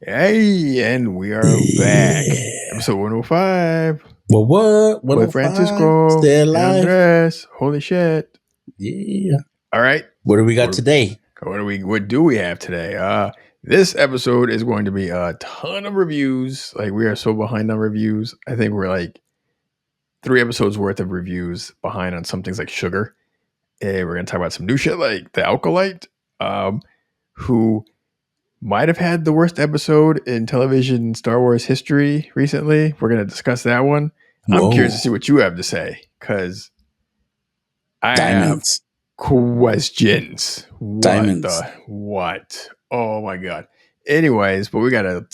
Hey, and we are back. Episode 105 Well, what? with 105? Francisco Stay and alive. Andres. Holy shit. Yeah. All right. What do we got today? What do we have today? This episode is going to be a ton of reviews. Like, we are so behind on reviews. I think we're like 3 episodes worth of reviews behind on some things like sugar. And we're going to talk about some new shit like the Alcolyte, who might have had the worst episode in television Star Wars history recently. We're going to discuss that one. I'm curious to see what you have to say because I have questions. What? Oh my god. Anyways, but we gotta.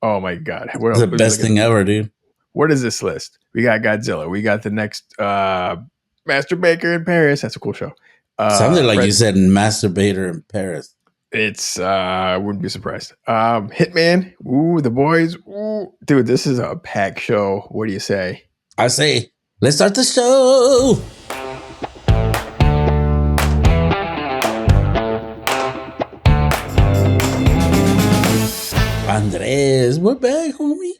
Oh my god, what else? The best thing ever, dude. What is this list? We got Godzilla. We got the next Master Baker in Paris. That's a cool show. Sounded like you said Masturbator in Paris. It's I wouldn't be surprised. Hitman, ooh, The Boys, ooh, dude, this is a packed show. What do you say? I say, let's start the show. Andres, we're back, homie.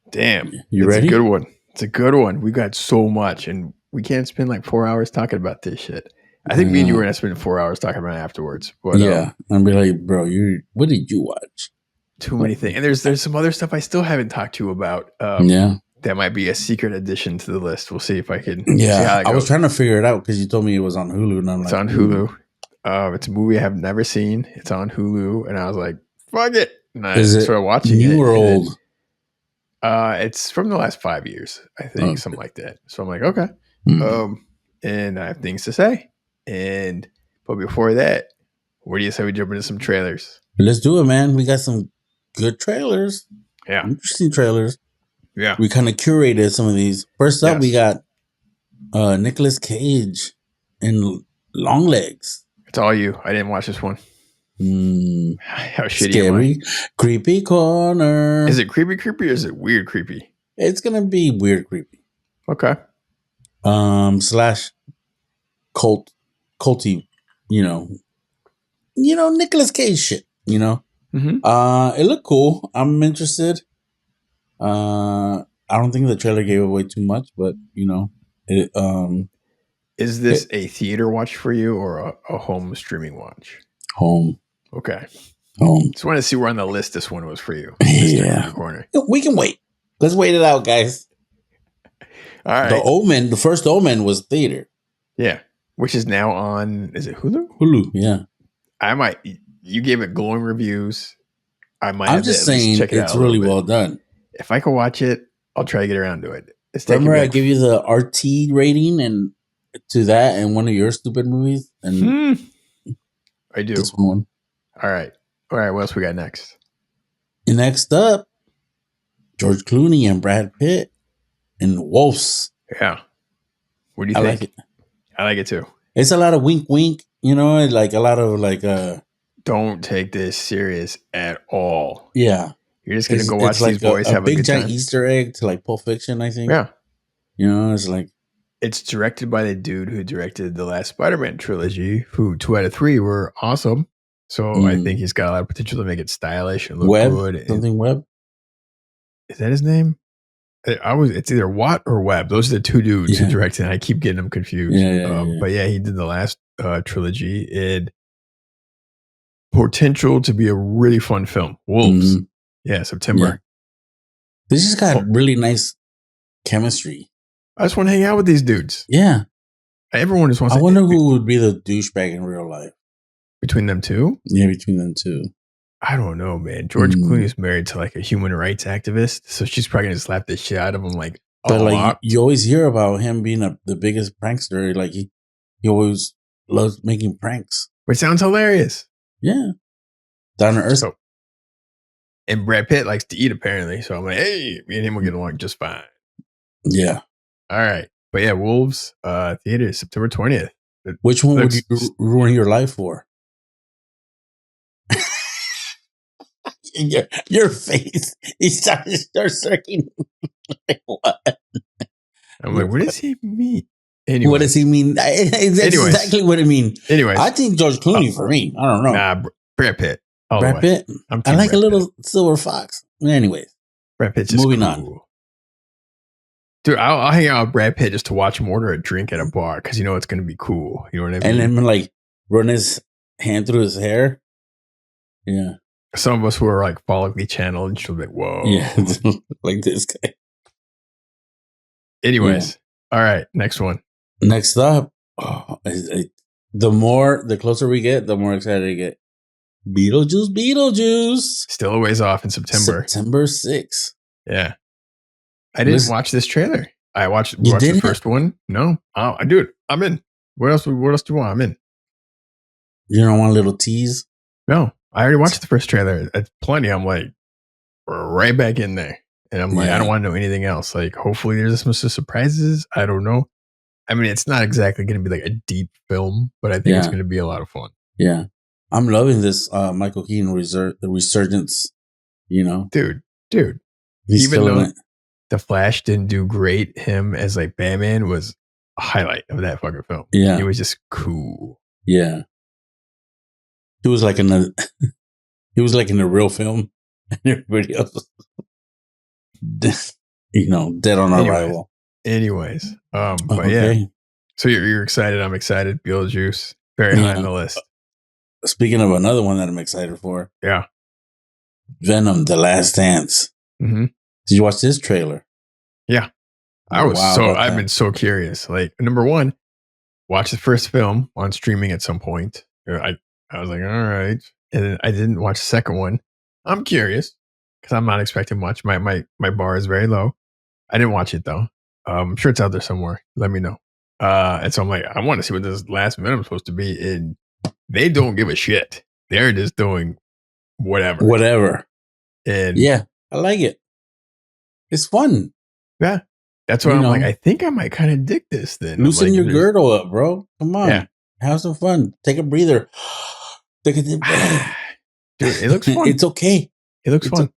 Damn, you ready? It's a good one. It's a good one. We got so much, and we can't spend like 4 hours talking about this shit. I think me and you were going to spend 4 hours talking about it afterwards. But, yeah. I'll be like, bro, what did you watch? Too many things. And there's some other stuff I still haven't talked to you about. That might be a secret addition to the list. We'll see if I can. Yeah. I was trying to figure it out because you told me it was on Hulu. And I'm it's on Hulu. It's a movie I have never seen. It's on Hulu. And I was like, fuck it. And I started watching new or old? It's from the last 5 years, I think. Something like that. So I'm like, okay. And I have things to say. But before that, where do you say we jump into some trailers? Let's do it, man. We got some good trailers. Yeah. Interesting trailers. Yeah. We kind of curated some of these. First up, we got Nicolas Cage in Long Legs. It's all you. I didn't watch this one. How shitty Scary. Creepy corner. Is it creepy or is it weird creepy? It's going to be weird creepy. Okay. Slash culty, Nicolas Cage shit, Mm-hmm. It looked cool. I'm interested. I don't think the trailer gave away too much, but is this a theater watch for you or a home streaming watch? Home. Okay. Home. Just want to see where on the list this one was for you. Yeah. Corner. We can wait. Let's wait it out, guys. All right. The first Omen was theater. Yeah. Which is now on, is it Hulu? Hulu, yeah. You gave it glowing reviews. I'm just saying check it out. It's really well done. If I can watch it, I'll try to get around to it. Remember I gave you the RT rating and to that and one of your stupid movies? And I do. This one. All right. What else we got next? Next up, George Clooney and Brad Pitt in Wolves. Yeah. What do you think? I like it. I like it too. It's a lot of wink, like a lot of don't take this serious at all. Yeah. You're just going to go watch these boys have a big good giant time. Easter egg to like Pulp Fiction, I think. Yeah. It's like. It's directed by the dude who directed the last Spider-Man trilogy, who 2 out of 3 were awesome. So I think he's got a lot of potential to make it stylish and look good. Something Webb? Is that his name? It's either Watt or Webb. Those are the 2 dudes who directed, and I keep getting them confused. But yeah, he did the last trilogy. It potential to be a really fun film. Wolves. Yeah, September. Yeah. This just got really nice chemistry. I just want to hang out with these dudes. Yeah. Everyone just wants I wonder who would be the douchebag in real life. Between them two? Yeah, between them two. I don't know, man. George Clooney's married to like a human rights activist, so she's probably gonna slap the shit out of him. Like, but like you always hear about him being the biggest prankster. Like he always loves making pranks. Which sounds hilarious. Yeah, down to earth. And Brad Pitt likes to eat apparently, so I'm like, hey, me and him will get along just fine. Yeah. All right, but yeah, Wolves theater September 20th. Which one would you ruin your life for? Your face. He starts circling. Like, what? I'm like, what does he mean? Anyway. What does he mean? That's exactly what it means. Anyways. I think George Clooney for me. I don't know. Nah, Brad Pitt. Brad Pitt. I like a little silver fox. Anyways, Brad Pitt's just moving on. Dude, I'll hang out with Brad Pitt just to watch him order a drink at a bar because it's going to be cool. You know what I mean? And then like run his hand through his hair. Yeah. Some of us who are like follically channeled and she'll be like, whoa. Yeah, like this guy. Anyways, all right, next one. Next up, the closer we get, the more excited I get. Beetlejuice. Still a ways off in September. September 6th. Yeah. I didn't watch this trailer. I watched the first one. No. Oh, dude, I'm in. What else do you want? I'm in. You don't want a little tease? No. I already watched the first trailer. It's plenty. I'm like, right back in there. And I'm like, I don't want to know anything else. Like, hopefully there's some surprises. I don't know. I mean, it's not exactly going to be like a deep film, but I think it's going to be a lot of fun. Yeah. I'm loving this Michael Keaton resurgence, Dude. He's even though The Flash didn't do great, him as like Batman was a highlight of that fucking film. Yeah. It was just cool. Yeah. He was like in a real film, and everybody else was, dead on arrival. Anyways, but yeah. So you're excited. I'm excited. Beetlejuice, very high on the list. Speaking of another one that I'm excited for, Venom: The Last Dance. Mm-hmm. Did you watch this trailer? Yeah, I've been so curious. Like, number one, watch the first film on streaming at some point. I was like, all right, and then I didn't watch the second one. I'm curious because I'm not expecting much. My bar is very low. I didn't watch it though. I'm sure it's out there somewhere. Let me know. And so I'm like, I want to see what this last Venom is supposed to be. And they don't give a shit. They're just doing whatever. And yeah, I like it. It's fun. Yeah. That's why I'm like, I think I might kind of dig this then. Loosen your girdle up, bro. Come on. Yeah. Have some fun. Take a breather. Take a deep breath. Dude, it looks fun. It's okay. It looks fun.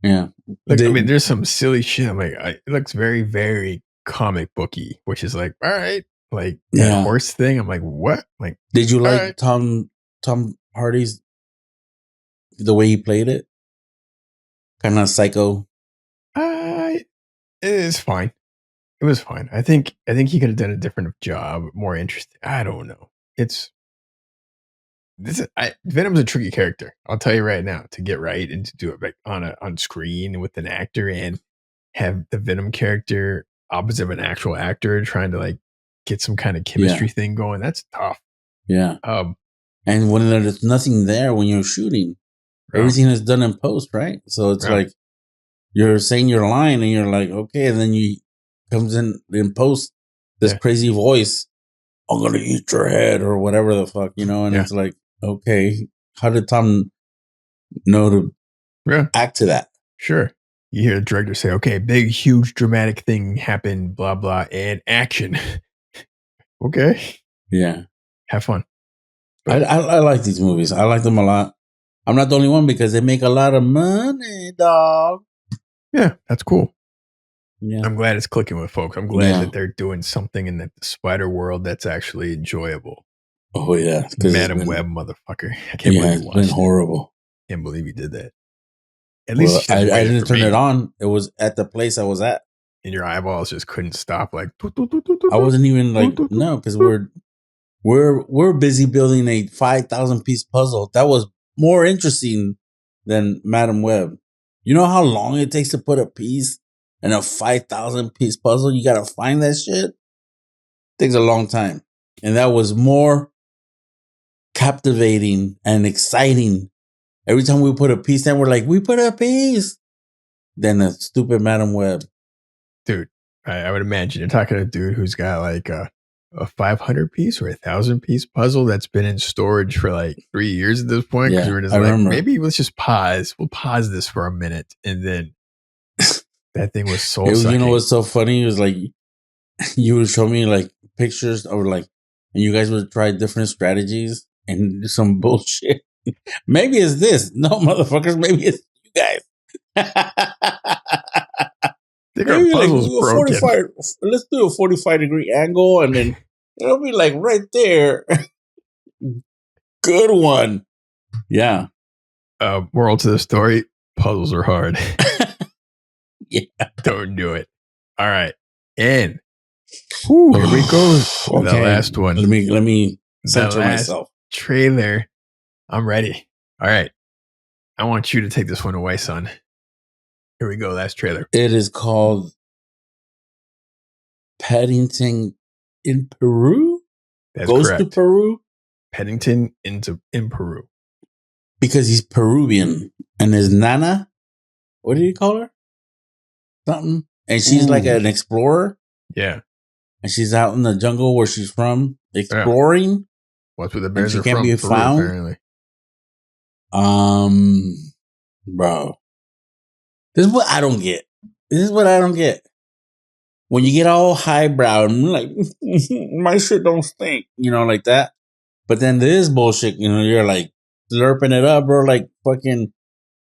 Yeah. Look, there's some silly shit. I'm like, it looks very, very comic booky, which is like, all right. Like that horse thing. I'm like, what? Like, did you like Tom Hardy's, the way he played it? Kind of psycho. It is fine. It was fine. I think he could have done a different job, more interesting. I don't know. Venom's a tricky character. I'll tell you right now, to get right and to do it like on screen with an actor and have the Venom character opposite of an actual actor trying to like get some kind of chemistry thing going. That's tough. Yeah. And when there's nothing there when you're shooting, everything is done in post, right? So it's like you're saying your line and you're like, okay, and then you comes in post this crazy voice, I'm gonna eat your head or whatever the fuck, and it's like, okay, how did Tom know to act to that? Sure. You hear the director say, okay, big, huge, dramatic thing happened, blah, blah, and action. Okay. Yeah. Have fun. I like these movies. I like them a lot. I'm not the only one because they make a lot of money, dog. Yeah, that's cool. Yeah. I'm glad it's clicking with folks. I'm glad that they're doing something in the spider world that's actually enjoyable. Oh, yeah. Madam Web, motherfucker. I can't believe he watched it. It's been horrible. Can't believe he did that. At least I didn't turn it on. It was at the place I was at. And your eyeballs just couldn't stop. Like, I wasn't even like, no, because we're busy building a 5,000 piece puzzle. That was more interesting than Madam Web. You know how long it takes to put a piece in a 5,000 piece puzzle? You got to find that shit. It takes a long time. And that was more captivating and exciting. Every time we put a piece down, we're like, we put a piece. Than a stupid Madam Web. Dude, I would imagine you're talking to a dude who's got like a 500 piece or 1,000 piece puzzle that's been in storage for like 3 years at this point. Because we're just like, maybe let's just pause. We'll pause this for a minute. And then that thing was soul sucking. You know what's so funny? It was like, you would show me like pictures of like, and you guys would try different strategies and do some bullshit. Maybe it's this. No, motherfuckers. Maybe it's you guys. Maybe like let's do a 45-degree angle and then it'll be like right there. Good one. Yeah. Moral to the story: puzzles are hard. Yeah. Don't do it. All right, and here we go. Okay. The last one. Let me The center last myself. trailer. I'm ready. All right, I want you to take this one away, son. Here we go. Last trailer. It is called Paddington in Peru. That's Goes correct. to Peru Paddington in Peru. because he's Peruvian, and his nana, what did he call her? Something, and she's like an explorer. Yeah, and she's out in the jungle where she's from, exploring. What's with the bears? She Are can't from be Peru, found. apparently. Bro, this is what I don't get. When you get all highbrow and like my shit don't stink, like that. But then this bullshit, you're like slurping it up, bro. Like fucking,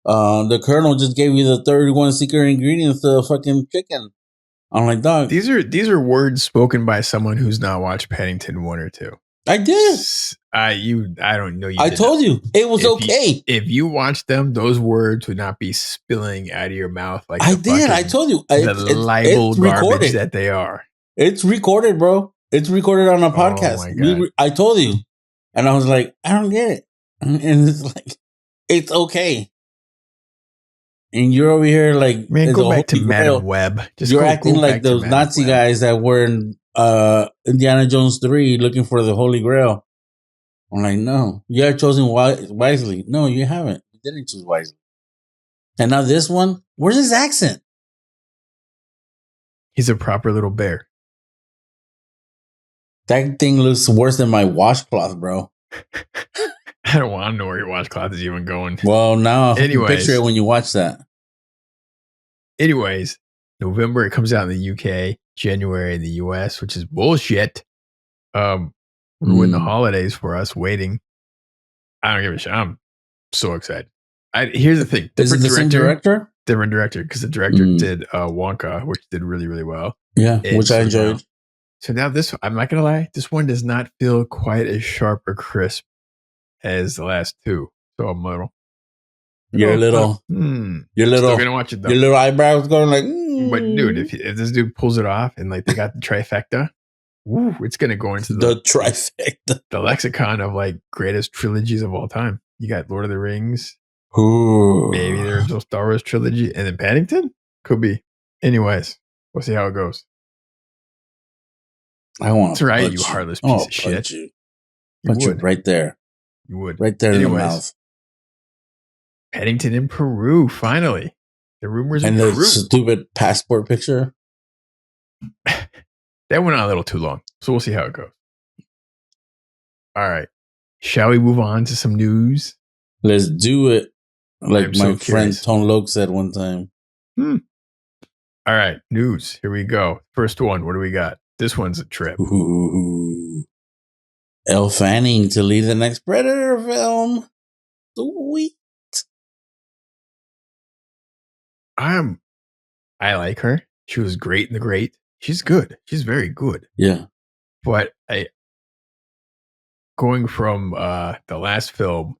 the colonel just gave you the 31 secret ingredients to the fucking chicken. I'm like, dog. These are words spoken by someone who's not watched Paddington 1 or 2. I did. I don't know. I told you it was okay. If you watched them, those words would not be spilling out of your mouth like I did. I told you the libel garbage that they are. It's recorded, bro. It's recorded on a podcast. Oh my God. I told you, and I was like, I don't get it, and it's like, it's okay. And you're over here like, man, go back to Madam Web. You're acting like those Nazi guys that were in Indiana Jones 3 looking for the Holy Grail. I'm like, no, you have chosen wisely. No, you haven't. You didn't choose wisely. And now this one, where's his accent? He's a proper little bear. That thing looks worse than my washcloth, bro. I don't want to know where your washcloth is even going. Well, now I'll picture it when you watch that. Anyways, November it comes out in the UK, January in the US, which is bullshit. Ruin the holidays for us waiting. I don't give a shit. I'm so excited. Here's the thing. Is it the same director? Different director, because the director did Wonka, which did really, really well. Yeah, which I enjoyed. So now this, I'm not going to lie, this one does not feel quite as sharp or crisp as the last two. So I'm a little. You're still gonna watch it though. Your little eyebrows going like. But dude, if this dude pulls it off and like they got the trifecta, it's gonna go into the trifecta, the lexicon of like greatest trilogies of all time. You got Lord of the Rings, maybe the original Star Wars trilogy, and then Paddington could be. Anyways, we'll see how it goes. I want. That's right, you heartless piece of shit. Punch you right there. You would right there in the mouth. Paddington in Peru, finally. The rumors and in the Peru. Stupid passport picture. That went on a little too long, so we'll see how it goes. All right. Shall we move on to some news? Let's do it. Like my friend Tone Loke said one time. All right. News. Here we go. First one. What do we got? This one's a trip. Elle Fanning to lead the next Predator film. Sweet. I like her. She was great in The Great. She's good. She's very good. Yeah. But going from the last film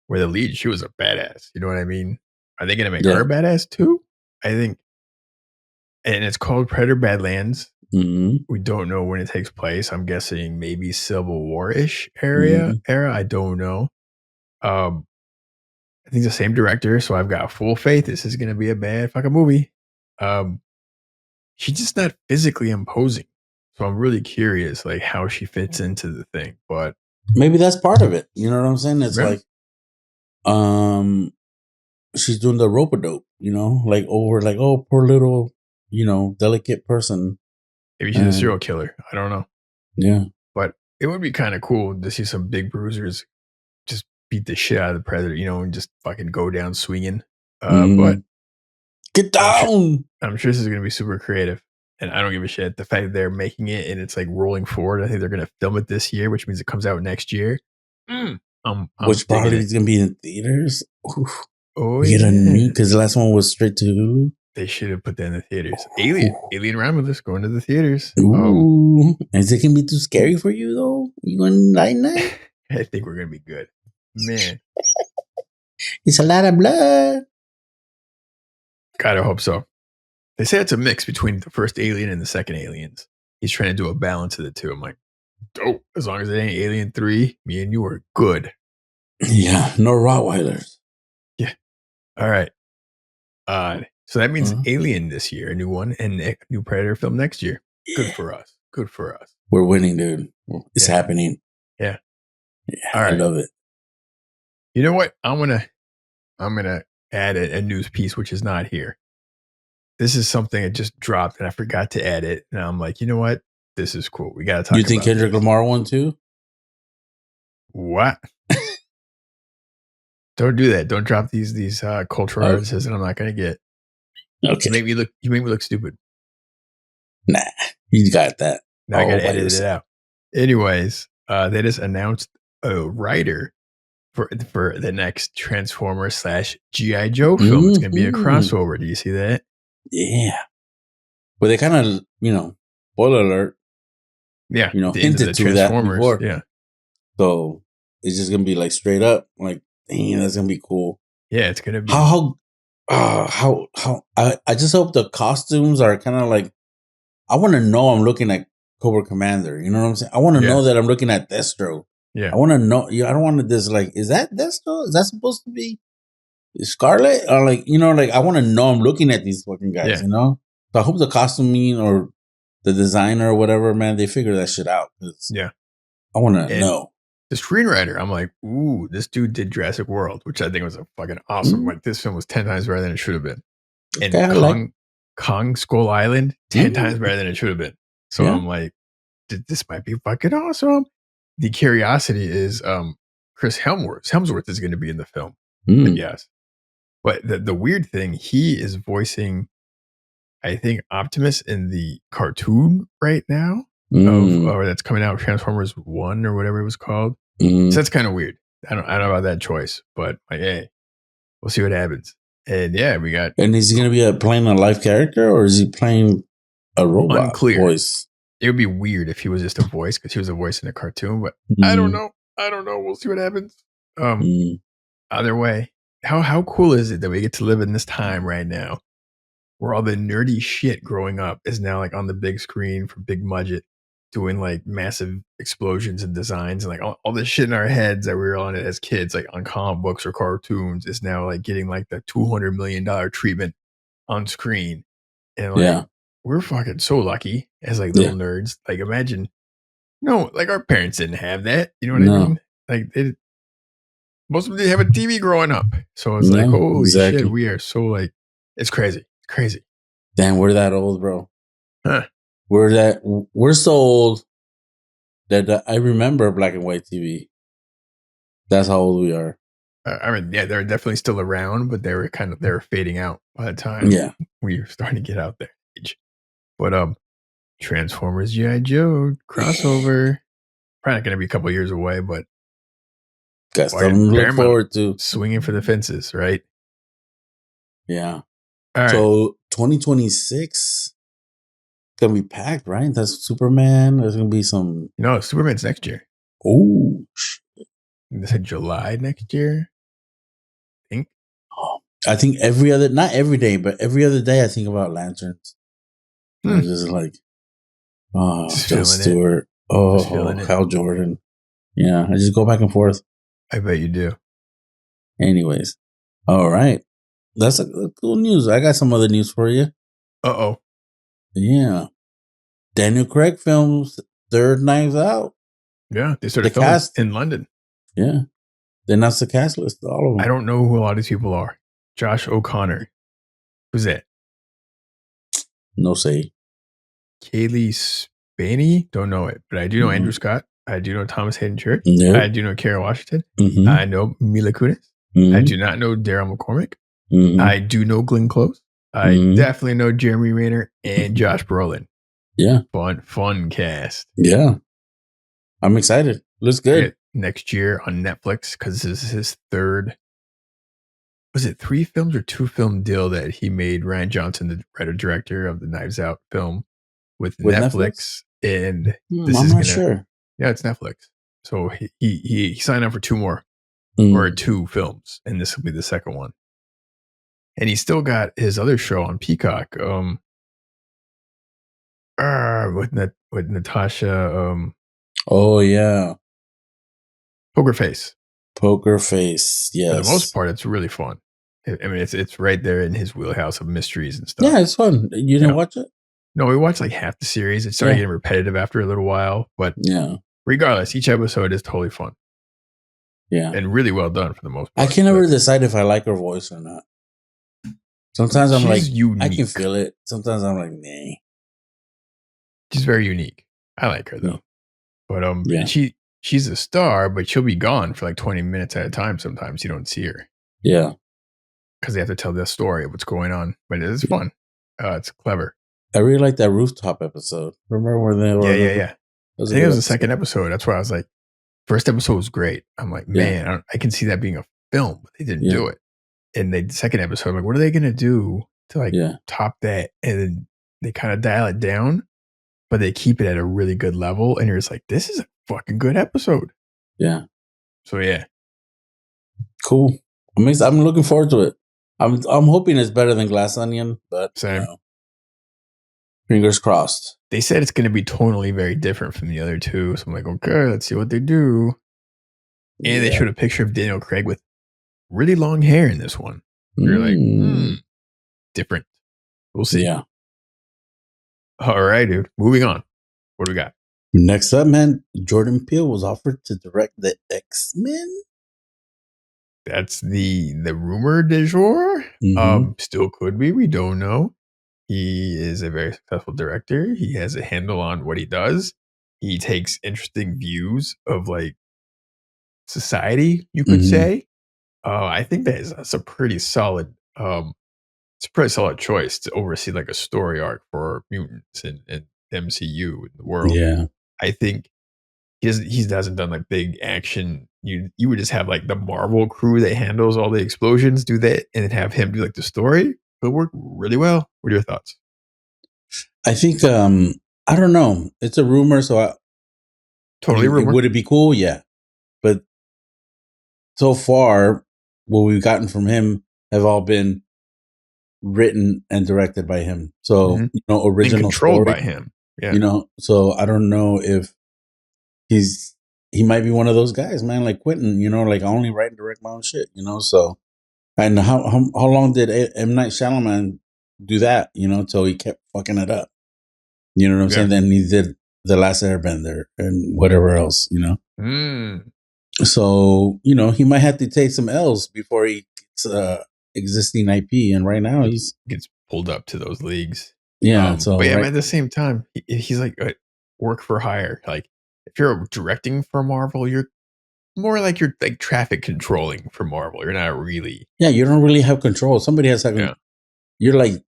where the lead, she was a badass. You know what I mean? Are they going to make her a badass too? I think. And it's called Predator Badlands. Mm-hmm. We don't know when it takes place. I'm guessing maybe Civil War-ish era. I don't know. I think the same director, so I've got full faith this is going to be a bad fucking movie. She's just not physically imposing, so I'm really curious, like how she fits into the thing. But maybe that's part of it. You know what I'm saying? It's like, she's doing the rope-a-dope. Like over, like, oh, poor little, delicate person. Maybe she's a serial killer. I don't know. Yeah, but it would be kind of cool to see some big bruisers just beat the shit out of the Predator, and just fucking go down swinging. But get down. I'm sure this is going to be super creative, and I don't give a shit. The fact that they're making it and it's like rolling forward, I think they're going to film it this year, which means it comes out next year. Which probably is going to be in theaters. Oof. Oh, we get a new, because the last one was straight to HULU. They should have put that in the theaters. Alien Romulus going to the theaters. Ooh, is it going to be too scary for you though? You going night? I think we're going to be good. Man. It's a lot of blood. Gotta hope so. They say it's a mix between the first Alien and the second Aliens. He's trying to do a balance of the two. I'm like, dope. As long as it ain't Alien 3, me and you are good. Yeah, no Rottweilers. Yeah. All right. So that means Alien this year, a new one, and a new Predator film next year. Yeah. Good for us. Good for us. We're winning, dude. It's happening. Yeah. Yeah, I love it. You know what? I'm gonna add a news piece which is not here. This is something that just dropped and I forgot to add it. And I'm like, you know what? This is cool. We gotta talk. You think Kendrick Lamar won too? What? Don't do that. Don't drop these cultural references that I'm not gonna get. Okay. You make me look stupid. Nah, you got that. Now I gotta edit it out. Anyways, they just announced a writer for the next Transformer / G.I. Joe film. It's gonna be a crossover. Do you see that? Yeah. But they kind of, spoiler alert. Yeah. Hinted to that before. Yeah. So it's just gonna be like straight up, like, dang, that's gonna be cool. Yeah, it's gonna be how I just hope the costumes are kind of like, I want to know I'm looking at Cobra Commander. You know what I'm saying? I want to know that I'm looking at Destro. Yeah. I want to know. I don't want to just like, is that Destro? Is that supposed to be Scarlet? Or like, I want to know I'm looking at these fucking guys, So I hope the costuming or the designer or whatever, man, they figure that shit out. Yeah. I want to know. The screenwriter, I'm like, ooh, this dude did Jurassic World, which I think was a fucking awesome. Like, this film was 10 times better than it should have been. And Kong Skull Island, 10 times better than it should have been. So I'm like, this might be fucking awesome. The curiosity is Chris Hemsworth is going to be in the film. Yes. But the weird thing, he is voicing, I think, Optimus in the cartoon right now. Or that's coming out, Transformers 1 or whatever it was called. So that's kind of weird. I don't know about that choice, but like, hey, we'll see what happens. And yeah, we got. And is he going to be playing a live character or is he playing a robot voice? It would be weird if he was just a voice because he was a voice in a cartoon, but I don't know. We'll see what happens. Either way, how cool is it that we get to live in this time right now where all the nerdy shit growing up is now like on the big screen for big budget, doing like massive explosions and designs, and like all this shit in our heads that we were on it as kids, like on comic books or cartoons, is now like getting like the $200 million treatment on screen. And like, we're fucking so lucky as like little nerds. Like, imagine, like our parents didn't have that. You know what I mean? Like, most of them didn't have a TV growing up. So it's like, holy shit, we are so like, it's crazy. Crazy. Damn, we're that old, bro. Huh. We're so old that I remember black and white TV. That's how old we are. I mean, yeah, they're definitely still around, but they were fading out by the time we were starting to get out there. But Transformers G.I. Joe crossover, probably not going to be a couple years away, but got something to look forward to. Swinging for the fences, right? Yeah. All right. So 2026 gonna be packed, right? That's Superman. There's gonna be some. No, Superman's next year. Oh, they said July next year. I think not every day, but every other day I think about lanterns. I'm just like, Phil Stewart. Hal Jordan. Yeah, I just go back and forth. I bet you do. Anyways, all right. That's a cool news. I got some other news for you. Uh-oh. Yeah. Daniel Craig films third Knives Out. Yeah, they started filming in London. Yeah. They announced the cast list, all of them. I don't know who a lot of these people are. Josh O'Connor. Who's that? No say. Kaylee Spaney? Don't know it, but I do know Andrew Scott. I do know Thomas Hayden Church. Yep. I do know Kara Washington. I know Mila Kunis. I do not know Daryl McCormick. I do know Glenn Close. I definitely know Jeremy Renner and Josh Brolin. Yeah. Fun cast. Yeah. I'm excited. Looks good. Next year on Netflix, because this is his third. Was it 3 films or 2 film deal that he made Ryan Johnson, the writer-director of the Knives Out film, with Netflix? And this I'm not sure. Yeah, it's Netflix. So he signed up for 2 more. or 2 films, and this will be the second one. And he's still got his other show on Peacock, with Natasha, Oh yeah, Poker Face. Poker Face. For the most Yes. part, it's really fun. I mean, it's right there in his wheelhouse of mysteries and stuff. Yeah, it's fun. You didn't watch it? No, we watched like half the series. It started Yeah. getting repetitive after a little while, but Yeah. regardless, each episode is totally fun Yeah. and really well done for the most I part. can never decide if I like her voice or not. Sometimes I'm like, She's unique. I can feel it. Sometimes I'm like, nah. She's very unique. I like her though. But Yeah. she's a star, but she'll be gone for like 20 minutes at a time. Sometimes you don't see her. Yeah. Because they have to tell the story of what's going on. But it is fun. It's clever. I really like that rooftop episode. Remember where they were? Yeah. I think it was the second episode. That's why I was like, first episode was great. I'm like, man, I can see that being a film, but they didn't do it. And the second episode, I'm like, what are they going to do to like top that? And then they kind of dial it down, but they keep it at a really good level. And you're just like, this is a fucking good episode. Yeah. So yeah. Cool. I'm looking forward to it. I'm hoping it's better than Glass Onion, but Same. Fingers crossed. They said it's going to be tonally very different from the other two. So I'm like, okay, let's see what they do. And they showed a picture of Daniel Craig with really long hair in this one. You're like, different. We'll see. Yeah. All right, dude. Moving on. What do we got? Next up, man, Jordan Peele was offered to direct the X-Men. That's the rumor du jour. Still could be. We don't know. He is a very successful director. He has a handle on what he does. He takes interesting views of like society, you could say. I think that's a pretty solid it's a pretty solid choice to oversee like a story arc for mutants and MCU in the world. Yeah. I think he hasn't done like big action. You would just have like the Marvel crew that handles all the explosions do that and then have him do like the story. But work really well. What are your thoughts? I think I don't know. It's a rumor, so Totally rumor. Would it be cool? Yeah. But so far, what we've gotten from him have all been written and directed by him. So, original and controlled story by him. Yeah. So I don't know if he might be one of those guys, man, like Quentin, like I only write and direct my own shit, so. And how long did M. Night Shyamalan do that, till he kept fucking it up? You know what I'm saying? Then he did The Last Airbender and whatever else, So, he might have to take some L's before he gets existing IP. And right now he gets pulled up to those leagues. Yeah. But at the same time, he's like a work for hire. Like if you're directing for Marvel, you're more like you're like traffic controlling for Marvel. You're not really. Yeah, you don't really have control. Somebody has to. You're like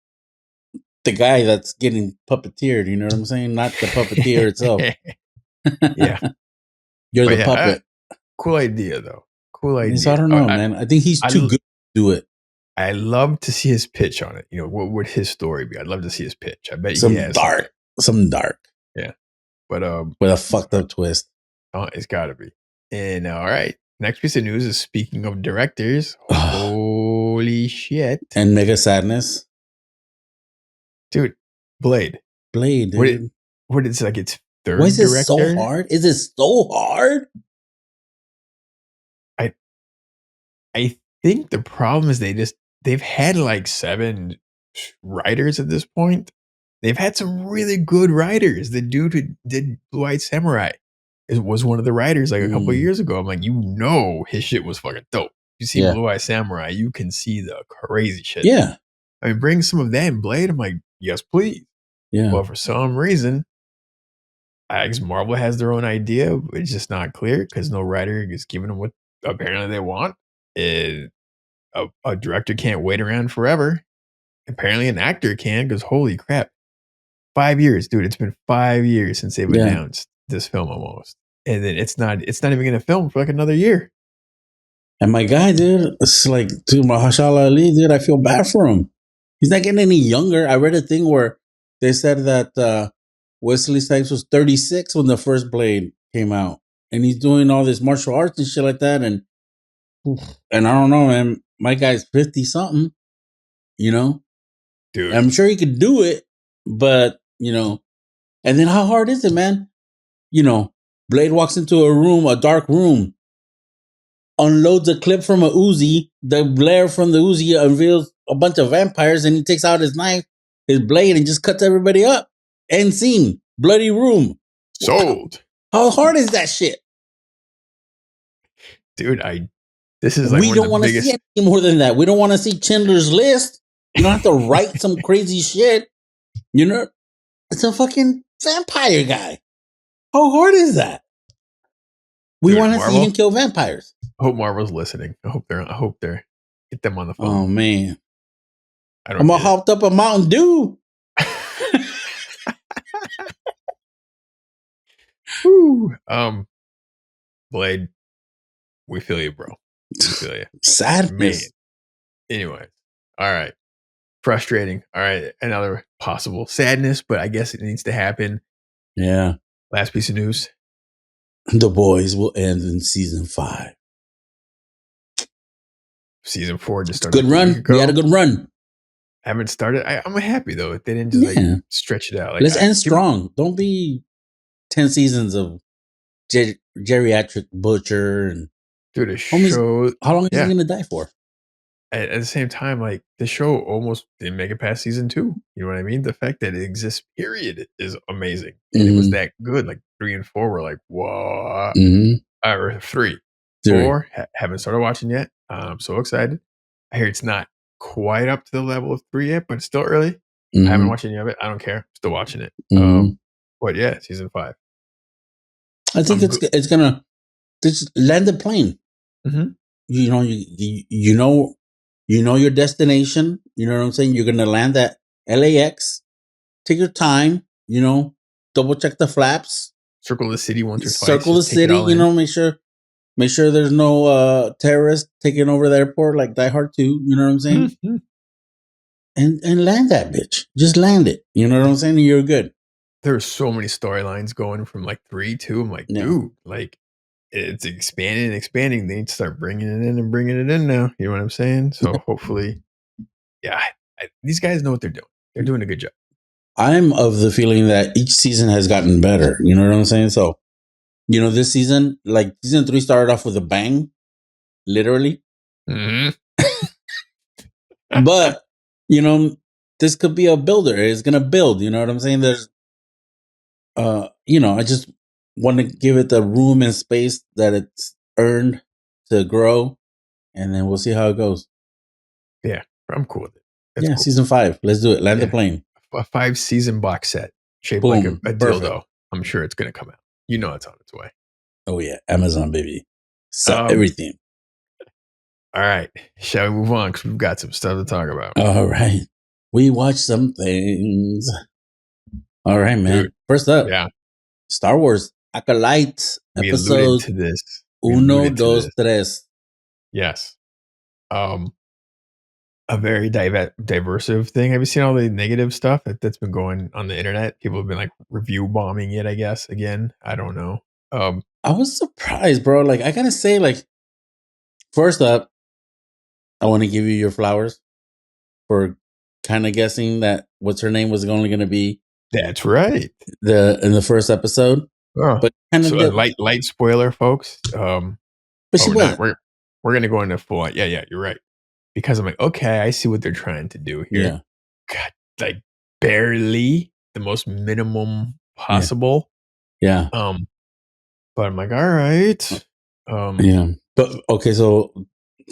the guy that's getting puppeteered. You know what I'm saying? Not the puppeteer itself. Yeah, you're the puppet. Cool idea, though. Cool idea. So I don't know, man. I think he's too good to do it. I love to see his pitch on it. What would his story be? I'd love to see his pitch. I bet some he has some dark. Yeah, but with a fucked up twist. Oh, it's got to be. And all right, next piece of news is speaking of directors. Holy shit! And mega sadness, dude. Blade, dude. What is like its third? Why is it so hard? Is it so hard? I think the problem is they've had like 7 writers at this point. They've had some really good writers. The dude who did Blue Eyed Samurai was one of the writers like a couple of years ago. I'm like, his shit was fucking dope. You see Blue Eyed Samurai, you can see the crazy shit. Yeah. I mean, bring some of that in Blade. I'm like, yes, please. Yeah. But for some reason, I guess Marvel has their own idea. It's just not clear because no writer is giving them what apparently they want. A director can't wait around forever. Apparently an actor can, because holy crap. 5 years, dude. It's been 5 years since they've announced this film almost. And then it's not even gonna film for like another year. And my guy, dude, it's like, dude, Mahershala Ali, dude, I feel bad for him. He's not getting any younger. I read a thing where they said that Wesley Snipes was 36 when the first Blade came out. And he's doing all this martial arts and shit like that. And And I don't know, man. My guy's 50 something, you know? Dude. I'm sure he could do it, but, and then how hard is it, man? Blade walks into a dark room, unloads a clip from a Uzi. The glare from the Uzi unveils a bunch of vampires, and he takes out his knife, his blade, and just cuts everybody up. End scene. Bloody room. Sold. How hard is that shit? Dude, this is like we one don't of the want to biggest. see anything more than that. We don't want to see Schindler's List. You don't have to write some crazy shit. It's a fucking vampire guy. How hard is that? We want to see him kill vampires. I hope Marvel's listening. I hope they're get them on the phone. Oh man. I'm all hopped up a Mountain Dew. Woo. Blade, we feel you, bro. We feel you. Sadness. Man. Anyway. All right. Frustrating. All right. Another possible sadness, but I guess it needs to happen. Yeah. Last piece of news. The Boys will end in season 5. Season 4 just started. Good run. We had a good run. I haven't started. I'm happy though. They didn't just like stretch it out. Like, let's end strong. Don't be 10 seasons of geriatric butcher and dude. A show. How long is he gonna die for? At the same time, like the show almost didn't make it past season 2. You know what I mean? The fact that it exists, period, is amazing. And it was that good. Like 3 and 4 were like, what? Or 3. 4, haven't started watching yet. I'm so excited. I hear it's not quite up to the level of 3 yet, but it's still early. I haven't watched any of it. I don't care. I'm still watching it. But yeah, season 5. I think it's gonna just land the plane. You know your destination. You know what I'm saying? You're gonna land at LAX. Take your time. Double check the flaps. Circle the city once or twice. Circle the city. Make sure there's no terrorists taking over the airport like Die Hard 2. You know what I'm saying? And land that bitch. Just land it. You know what I'm saying? You're good. There's so many storylines going from like 3 to. I'm like, dude, like it's expanding and expanding. They need to start bringing it in and bringing it in now. You know what I'm saying? So hopefully, yeah, these guys know what they're doing. They're doing a good job. I'm of the feeling that each season has gotten better. You know what I'm saying? So, this season, like season 3 started off with a bang, literally. But, this could be a builder. It's going to build. You know what I'm saying? There's, I just want to give it the room and space that it's earned to grow. And then we'll see how it goes. Yeah, I'm cool with it. That's cool. Season 5. Let's do it. Land the plane. A 5-season box set shaped like a dildo. I'm sure it's going to come out. You know it's on its way. Oh, yeah. Amazon, baby. Everything. All right. Shall we move on? Because we've got some stuff to talk about. All right. We watched some things. All right, man. Dude, first up. Yeah. Star Wars Acolyte episode to this. 1, 2, 3. Yes. A very diversive thing. Have you seen all the negative stuff that's been going on the internet? People have been like review bombing it, I guess. Again, I don't know. I was surprised, bro. Like, I gotta say, like, first up, I want to give you your flowers for kind of guessing that what's her name was only going to be. That's right. In the first episode, but kind of light spoiler, folks. But she wasn't. We're gonna go into full. Yeah, you're right. Because I'm like, okay, I see what they're trying to do here. Yeah. God, like barely the most minimum possible. Yeah. But I'm like, all right. Yeah. But okay, so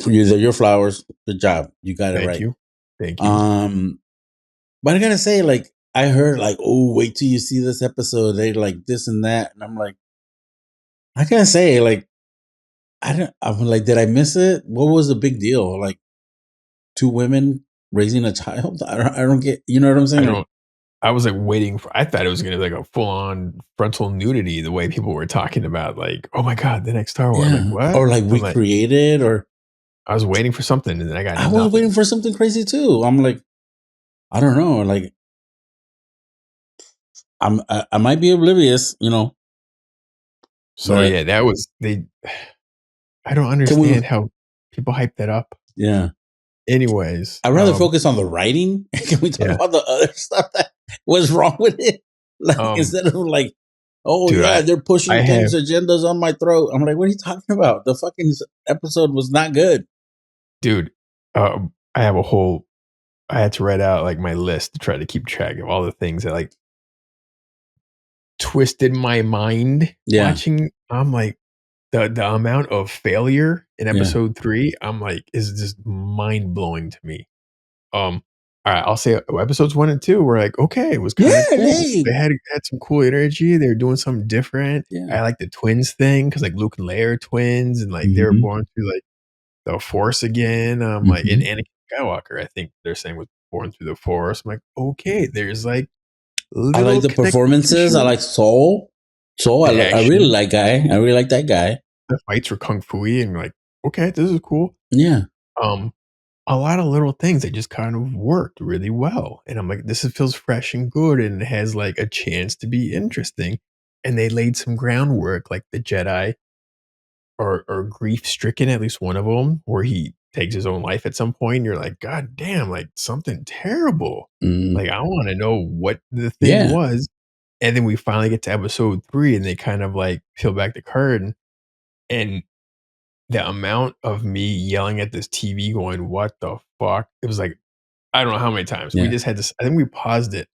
your flowers. Good job. You got it right. Thank you. But I gotta say, like, I heard like, oh, wait till you see this episode. They like this and that, and I'm like, I gotta say, like, I'm like, did I miss it? What was the big deal? Like, 2 women raising a child? I don't get. You know what I'm saying? I was like waiting for. I thought it was gonna be like a full on frontal nudity. The way people were talking about, like, oh my god, the next Star Wars, yeah. like what? Or like created, or I was waiting for something, and then I was waiting for something crazy too. I'm like, I don't know, like. I might be oblivious, So yeah, that was they. I don't understand how People hype that up. Yeah. Anyways, I'd rather focus on the writing. Can we talk yeah, about the other stuff that was wrong with it? Like instead of like, oh dude, yeah, they're I pushing have, things, agendas on my throat. I'm like, what are you talking about? The fucking episode was not good. dude, I have a whole. I had to write out like my list to try to keep track of all the things that like twisted my mind Yeah. watching. I'm like the amount of failure in Yeah. episode 3. I'm like is just mind blowing to me. All right, I'll say episodes 1 and 2 were like okay, it was Yeah. kind of cool. Hey. They had some cool energy. They were doing something different. Yeah. I like the twins thing because like Luke and Leia are twins, and like they were Mm-hmm. born through like the Force again. Like in Mm-hmm. Anakin Skywalker, I think they're saying was born through the Force. I'm like, okay, there's like I like little the connective performances. I tissue. like Soul. Soul. The I really action, like guy. I really like that guy. the fights were kung fu-y, and like, okay, this is cool. Yeah. Um, a lot of little things that just kind of worked really well, and I'm like, feels fresh and good, and it has like a chance to be interesting. And they laid some groundwork, like the Jedi are grief stricken, at least one of them, where he takes his own life at some point. And you're like, God damn, like something terrible. Mm. Like I want to know what the thing Yeah. was. And then we finally get to episode 3, and they kind of like peel back the curtain, and the amount of me yelling at this TV going, what the fuck? It was like, I don't know how many times. We Yeah. just had this, I think we paused it.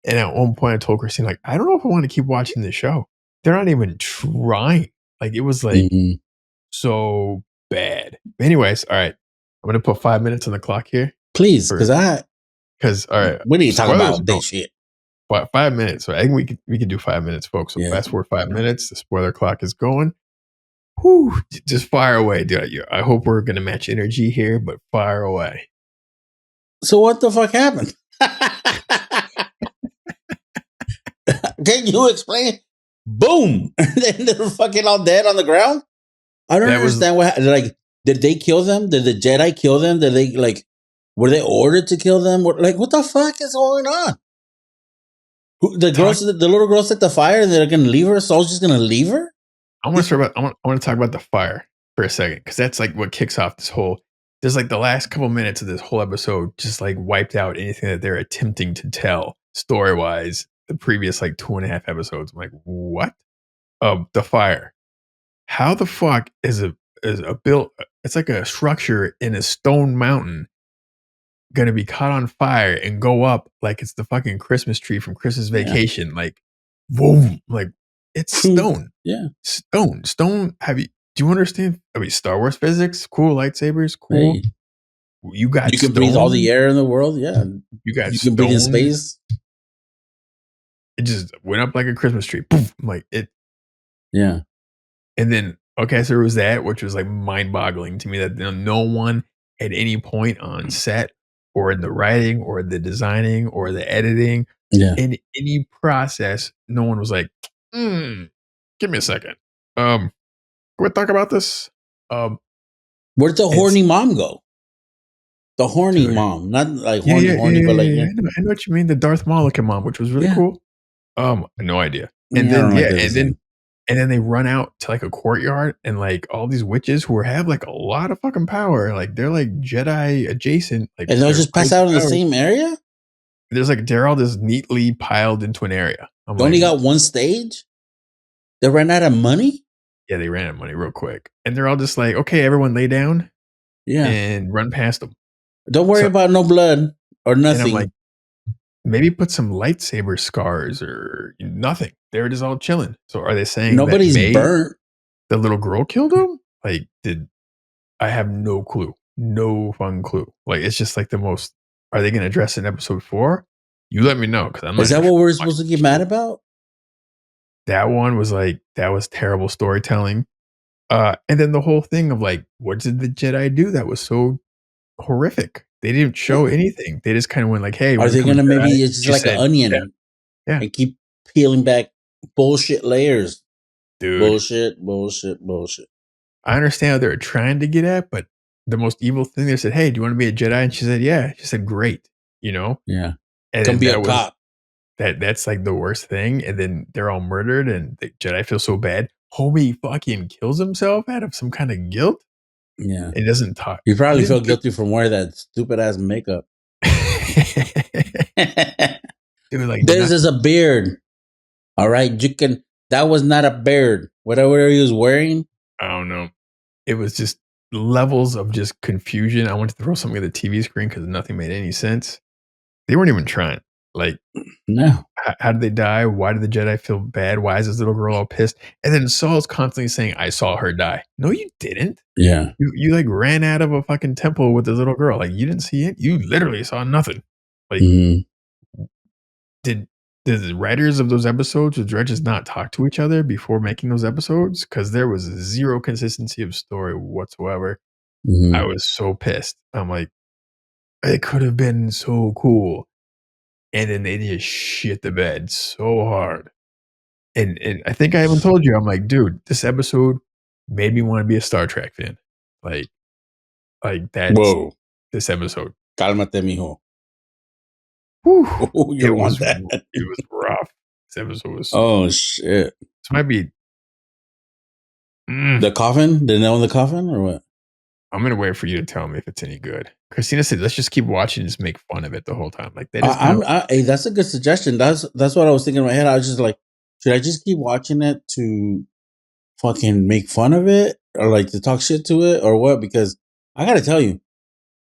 And at one point I told Christine, like, I don't know if I want to keep watching this show. They're not even trying. Like it was like Mm-hmm. so bad. Anyways, all right. I'm gonna put 5 minutes on the clock here Please, for because all right. we need to talk Spoilers about go this shit. 5 minutes. So I think we could do 5 minutes, folks. So Yeah. fast forward 5 minutes. The spoiler clock is going. Whew, just fire away, dude. I hope we're gonna match energy here, but fire away. So what the fuck happened? Can you explain? Boom! And then they're fucking all dead on the ground. I don't understand what happened. Like, did they kill them? Did the Jedi kill them? Did they like? Were they ordered to kill them? Like, what the fuck is going on? The little girl set the fire, and they're gonna leave her. Saul's just gonna leave her. I want to talk about the fire for a second because that's like what kicks off this whole. There's like the last couple minutes of this whole episode just like wiped out anything that they're attempting to tell story wise. The previous like 2.5 episodes, I'm like, what? The fire. How the fuck is a built? It's like a structure in a stone mountain gonna be caught on fire and go up like it's the fucking Christmas tree from Christmas Vacation. Yeah. Like, boom! Like it's stone. Yeah, stone. Do you understand? I mean, Star Wars physics, cool lightsabers, cool. Hey. You can breathe all the air in the world. Yeah, you can breathe in space. It just went up like a Christmas tree. Poof, like it. Yeah. And then okay, so it was that, which was like mind-boggling to me that no one at any point on set or in the writing or the designing or the editing, in any process, no one was like, give me a second. Can we talk about this? Where'd the horny mom go? The horny mom, not like horny, but like I know what you mean. The Darth Malika mom, which was really cool. No idea. And then they run out to like a courtyard, and like all these witches who have like a lot of fucking power, like they're like Jedi adjacent, like and they'll just pass out in the same area. There's like they're all just neatly piled into an area. They only got one stage. They ran out of money. Yeah, they ran out of money real quick, and they're all just like, okay, everyone lay down, and run past them. Don't worry about no blood or nothing. And I'm like, maybe put some lightsaber scars or nothing. They're just all chilling. So are they saying nobody's burnt? The little girl killed him? Like, I have no clue. No fun clue. Like, it's just like the most. Are they going to address it in episode 4? You let me know because I'm. Is that what we're supposed to get mad about? That one was like that was terrible storytelling, and then the whole thing of like, what did the Jedi do that was so horrific? They didn't show anything. They just kind of went like, "Hey, are they gonna maybe it's just like an onion, and keep peeling back bullshit layers, dude? Bullshit. I understand what they're trying to get at, but the most evil thing they said, "Hey, do you want to be a Jedi?" And she said, "Yeah." She said, "Great," Yeah, and come be a cop. That's like the worst thing. And then they're all murdered, and the Jedi feel so bad. Homie fucking kills himself out of some kind of guilt. Yeah. It doesn't talk. He He probably didn't felt guilty from wearing that stupid ass makeup. It was like This is nothing. a beard. All right. That was not a beard. Whatever he was wearing. I don't know. It was just levels of just confusion. I wanted to throw something at the TV screen because nothing made any sense. They weren't even trying. Like, No. how did they die? Why did the Jedi feel bad? Why is this little girl all pissed? And then Saul's constantly saying, "I saw her die." No, you didn't. Yeah. You like ran out of a fucking temple with this little girl. Like you didn't see it. You literally saw nothing. Like Mhm. did the writers of those episodes or directors not talk to each other before making those episodes? Because there was zero consistency of story whatsoever. I Mhm. was so pissed. I'm like, it could have been so cool. And then they just shit the bed so hard. And I think I even told you, I'm like, dude, this episode made me want to be a Star Trek fan. Like, that's Whoa. this episode. Cálmate, mijo. Whew, Oh, you it don't want was that. it was rough. This episode was Oh shit. this might be The coffin? The nail in the coffin or what? I'm gonna wait for you to tell me if it's any good. Christina said, "Let's just keep watching and just make fun of it the whole time." Like that is kind of Hey, that's a good suggestion. That's what I was thinking in my head. I was just like, should I just keep watching it to fucking make fun of it or like to talk shit to it or what? Because I gotta tell you,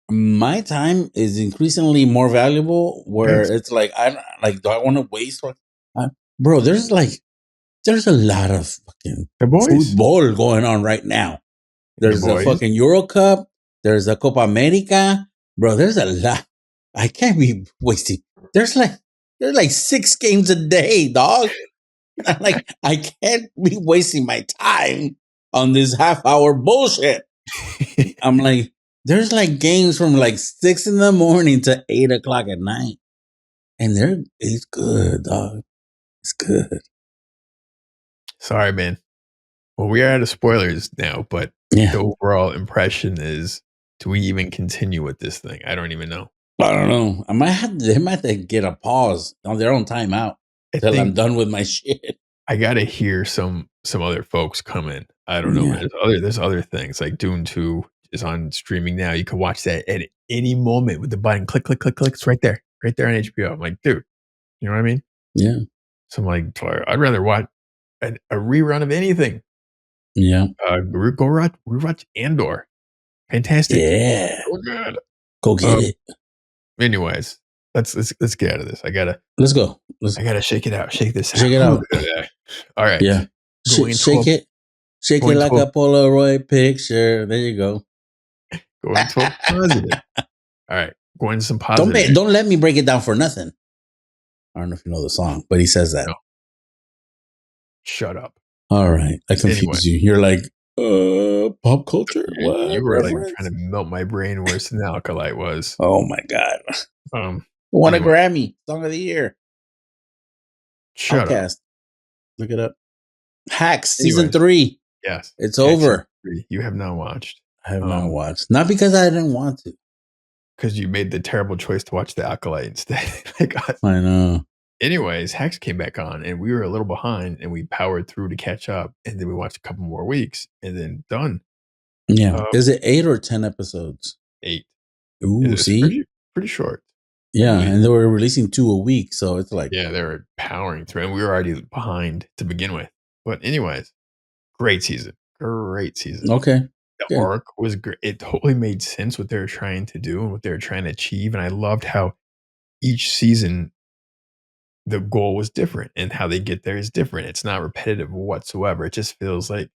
my time is increasingly more valuable. Where yes, it's like, do I want to waste? Bro, there's a lot of fucking the boys, football going on right now. the There's a boys. fucking Euro Cup. There's a Copa America. Bro, there's a lot. I can't be wasting. There's like 6 games a day, dog. I'm like, I can't be wasting my time on this half-hour bullshit. I'm like, there's like games from like 6 in the morning to 8 o'clock at night. And it's good, dog. It's good. Sorry, man. Well, we are out of spoilers now, but Yeah. the overall impression is: do we even continue with this thing? I don't even know. I don't know. They might have to get a pause on their own timeout I till I'm think done with my shit. I gotta hear some other folks come in. I don't know, Yeah. man. There's other things like Dune 2 is on streaming now. You can watch that at any moment with the button. Click, click, click, click. It's right there. Right there on HBO. I'm like, dude, you know what I mean? Yeah. So I'm like, I'd rather watch a rerun of anything. Yeah. Go rewatch Andor. Fantastic. Yeah. So good. Go get it. Anyways, let's get out of this. Let's go. I gotta shake it out. Shake this out. Shake it out. All right. Yeah. Going Shake to it. Shake it going like to a Polaroid picture. There you go. going to a positive. All right. Going to some positive. Don't let me break it down for nothing. I don't know if you know the song, but he says that. No. Shut up. All right. I confuse Anyway. you. You're like, pop culture? What? You were like Reference? trying to melt my brain worse than Alcolyte was. Oh my God. Won Anyway. a Grammy. Song of the Year. Shut Outcast. up. Look it up. Hacks season 3. Yes. It's over. You have not watched. I have not watched. Not because I didn't want to. Because you made the terrible choice to watch the Acolyte instead. Like us. I know. Anyways, Hacks came back on and we were a little behind and we powered through to catch up. And then we watched a couple more weeks and then done. Yeah. Is it 8 or 10 episodes? 8. Ooh, see? Pretty short. Yeah. And they were releasing 2 a week. So it's like. Yeah, they were powering through. And we were already behind to begin with. But anyways, great season. Great season. Okay. The arc was great. It totally made sense what they were trying to do and what they were trying to achieve. And I loved how each season the goal was different and how they get there is different. It's not repetitive whatsoever. It just feels like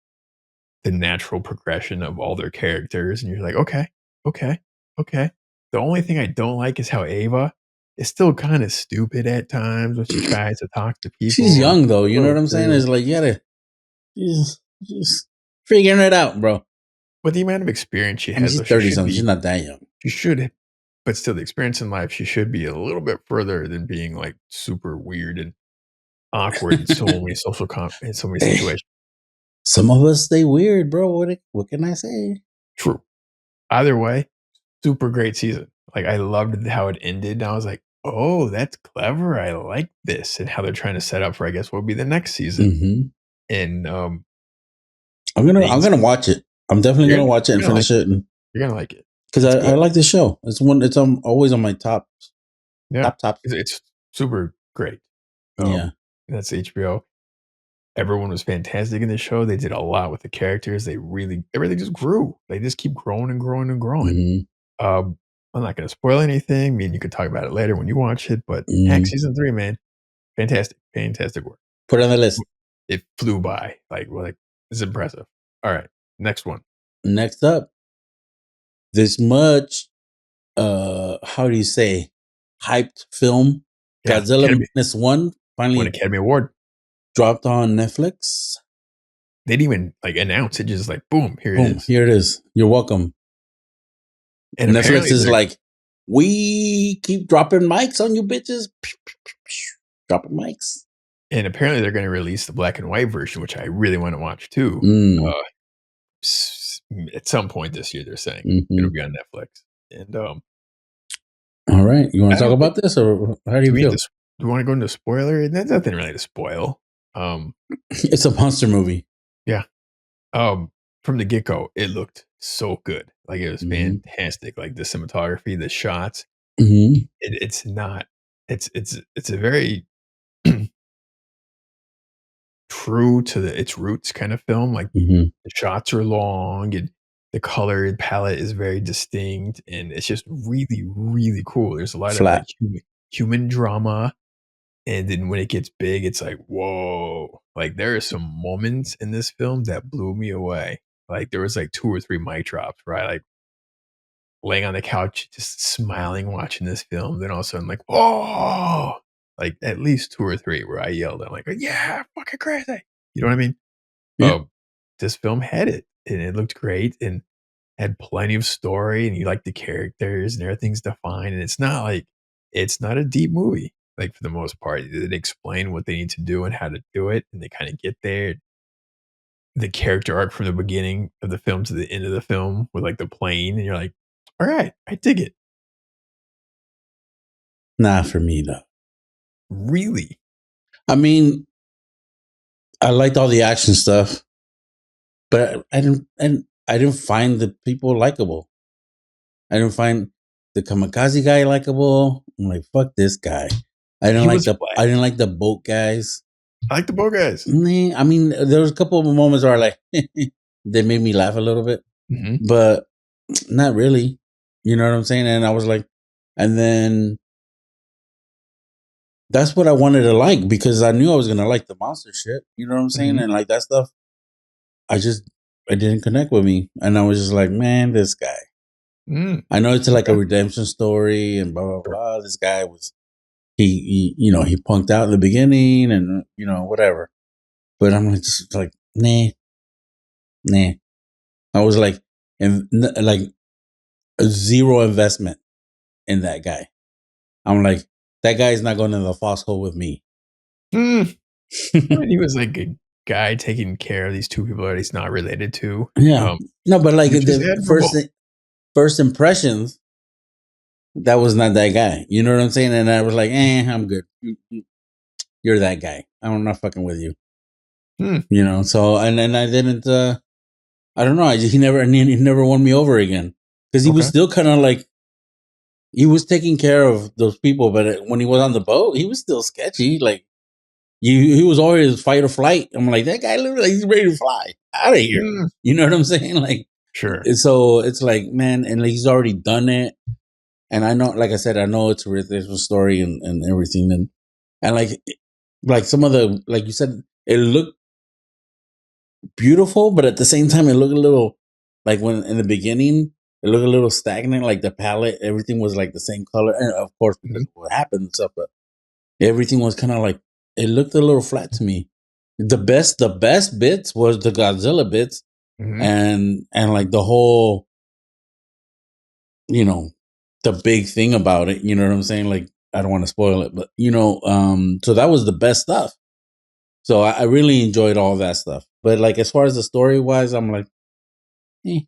the natural progression of all their characters. And you're like, okay. The only thing I don't like is how Ava is still kind of stupid at times when she tries to talk to people. She's young though. You know what I'm saying? It's like, you gotta just figuring it out, bro. With the amount of experience she has, she's 30 something. She's not that young. She should, but still, the experience in life, she should be a little bit further than being like super weird and awkward in so many in so many situations. Some of us stay weird, bro. What can I say? True. Either way, super great season. Like I loved how it ended. And I was like, oh, that's clever. I like this, and how they're trying to set up for, I guess, what will be the next season. Mm-hmm. And I'm gonna watch it. I'm definitely You're gonna gonna watch it you're and gonna like finish it, you're gonna like it. because It's I good. like the show. It's always on my top Yeah, top top. it's super great. Yeah. That's HBO. Everyone was fantastic in the show. They did a lot with the characters. Everything just grew. They just keep growing and growing and growing. Hmm. Um, I'm not gonna spoil anything. I mean, you could talk about it later when you watch it, but heck, Hmm. season 3, man, fantastic, fantastic work. Put it on the list. It flew by. It's impressive. All right, next one. Next up, this much how do you say, hyped film, Yeah, Godzilla Academy Minus One, won finally Academy Award. dropped on Netflix. They didn't even like announce it. Just like boom, here it Boom, is. here it is. You're welcome. And Netflix apparently is they're like, we keep dropping mics on you bitches. Dropping mics. going to release the black and white version, which I really want to watch too. Mm, Uh, at some point this year, they're saying it'll hmm. be on Netflix. And All right. You want I to talk don't think about this, or how do do you we need feel? to. Do we want to go into spoiler? There's nothing really to spoil. Um, It's a monster movie. yeah. Um, from the get go, it looked so good. Like it was Hmm. fantastic. Like the cinematography, the shots. Hmm. It's not. It's a very true to its roots kind of film. Like Hmm. the shots are long and the color palette is very distinct, and it's just really, really cool. There's a lot of like Flat. human drama, and then when it gets big, it's like whoa! Like there are some moments in this film that blew me away. Like there was like 2 or 3 mic drops, right? Like laying on the couch, just smiling, watching this film. Then all of a sudden, like, oh, like at least 2 or 3 where I yelled. I'm like, yeah, fucking crazy. You know what I mean? Yeah. Um, this film had it, and it looked great, and had plenty of story, and you like the characters, and everything's defined. And it's not a deep movie. Like for the most part, they explain what they need to do and how to do it, and they kind of get there. The character arc from the beginning of the film to the end of the film with like the plane, and you're like, all right, I dig it. Nah, for me though. Really? I mean, I liked all the action stuff, but I didn't find the people likable. I didn't find the kamikaze guy likable. I'm like, fuck this guy. He was I flat. didn't like the boat guys. I like the bow guys. Nah, I mean, there was a couple of moments where like they made me laugh a little bit, Mhm, but not really. You know what I'm saying? And I was like, and then that's what I wanted to like, because I knew I was gonna like the monster shit. You know what I'm saying? mhm, And like that stuff, I just it didn't connect with me, and I was just like, man, this guy. mm, I know it's like a okay, redemption story and blah blah sure, blah. This guy was he punked out in the beginning and whatever. But I'm like, just like, nah, nah. I was like, and like a zero investment in that guy. I'm like, that guy is not going to the foxhole with me. mm. I mean, he was like a guy taking care of these 2 people that he's not related to, Yeah, no, but like which is the admirable. first impressions, that was not that guy. You know what I'm saying? And I was like, I'm good. You're that guy. I'm not fucking with you. Hmm, So and then I didn't. I don't know. He never won me over again, because he was okay, still kind of like he was taking care of those people, but when he was on the boat, he was still sketchy. Like he was always fight or flight. I'm like, that guy literally, he's ready to fly out of here. mm, You know what I'm saying? Like, sure, so it's like, man, and like he's already done it. And I know, like I said, I know it's a real story and everything, and like some of the, like you said, it looked beautiful, but at the same time, it looked a little like, when in the beginning, it looked a little stagnant. Like the palette, everything was like the same color, and of course because mhm, of what happened and stuff. But everything was kind of like, it looked a little flat to me. The best bits was the Godzilla bits, mhm, and like the whole, you know, the big thing about it. You know what I'm saying? Like, I don't want to spoil it, but so that was the best stuff. So I really enjoyed all that stuff. But like as far as the story wise, I'm like, eh.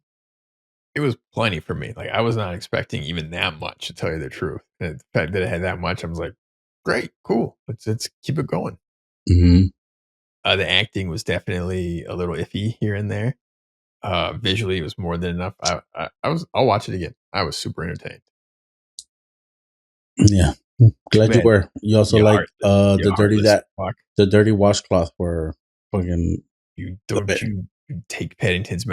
it was plenty for me. Like, I was not expecting even that much, to tell you the truth, and the fact that it had that much, I was like, "Great, cool, let's keep it going." Hmm. The acting was definitely a little iffy here and there. Visually, it was more than enough. I'll watch it again. I was super entertained. Yeah. Glad you Man, were. You also you like heartless, you heartless fuck. the dirty washcloth were fucking You the don't bit. you take Paddington's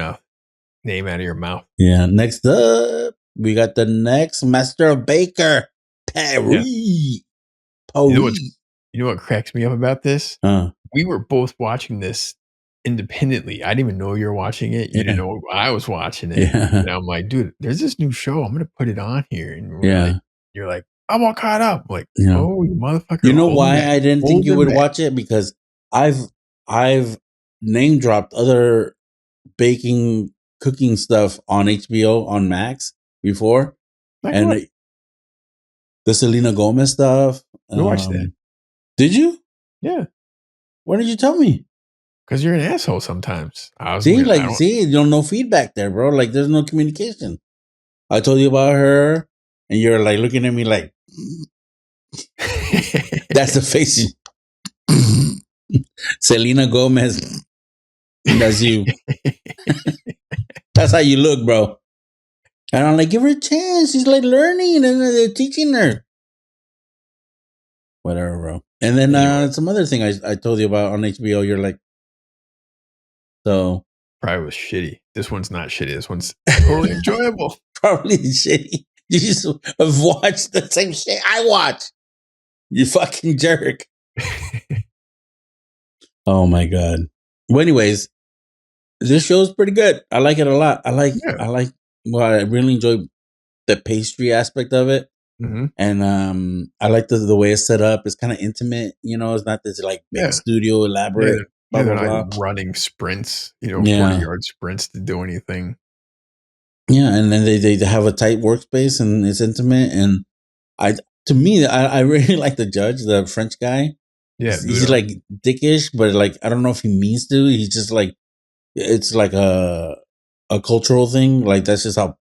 name out of your mouth. Yeah. Next up, we got the next Master of Baker, Yeah. Paris. You know what? Paris. You know what cracks me up about this? Uh, We were both watching this independently. I didn't even know you were watching it. You didn't yeah. know I was watching it. Yeah. And I'm like, dude, there's this new show. I'm gonna put it on here. And we're like, Yeah. you're like, I'm all caught up. I'm like, Yeah. oh, you You motherfucker, know hold why back. I didn't think you Holding would back. watch it? Because I've I've name dropped other baking cooking stuff on HBO on Max before, Like and what? the Selena Gomez stuff. We watched that. Did you? Yeah. Why did you tell me? Because you're an asshole sometimes. I was See, gonna I like, don't see, you don't know feedback there, bro. Like, there's no communication. I told you about her, and you're like looking at me like, that's the face. Selena Gomez. That's you. That's how you look, bro. And I'm like, give her a chance. She's like learning, and they're teaching her. Whatever, bro. And then Anyway, some other thing I told you about on HBO. You're like, so probably was shitty. This one's not shitty. This one's totally enjoyable. probably shitty. You just have watched the same shit I watch. You fucking jerk. Oh my god. Well, anyways, this show's pretty good. I like it a lot. Yeah. Well, I really enjoy the pastry aspect of it. Hmm. And I like the way it's set up. It's kind of intimate, you know. It's not this like big Yeah. studio, Yeah. elaborate, blah Yeah, they're blah not blah. running sprints, 40 Yeah, yard sprints to do anything. yeah. And then they have a tight workspace and it's intimate. And I to me, I really like the judge, the French guy. Yeah, He's Ludo. like dickish, but like I don't know if he means to. He's just like it's like a cultural thing. Like that's just how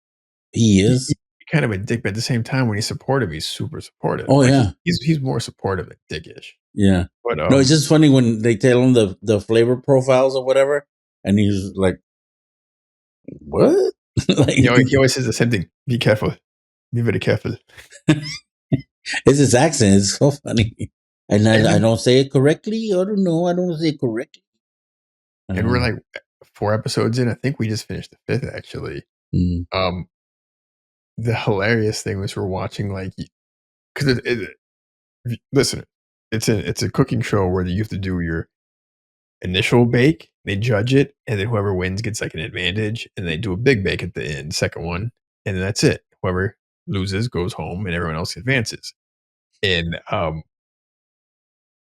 he He's is. kind of a dick, but at the same time, when he's supportive, he's super supportive. Oh Like yeah, he's more supportive than dickish. yeah. But No, it's just funny when they tell him the flavor profiles or whatever, and he's like, "What?" Like he always says the same thing. Be careful. Be very careful. it's his accent. It's so funny, and And I then don't say it correctly. I don't know. I don't say it correctly. and we're like 4 episodes in. I think we just finished the fifth actually. Mm, Um, the hilarious thing was we're watching like because listen, it's a cooking show where you have to do your initial bake, they judge it, and then whoever wins gets like an advantage, and they do a big bake at the end, second one, and then that's it. Whoever loses goes home, and everyone else advances. And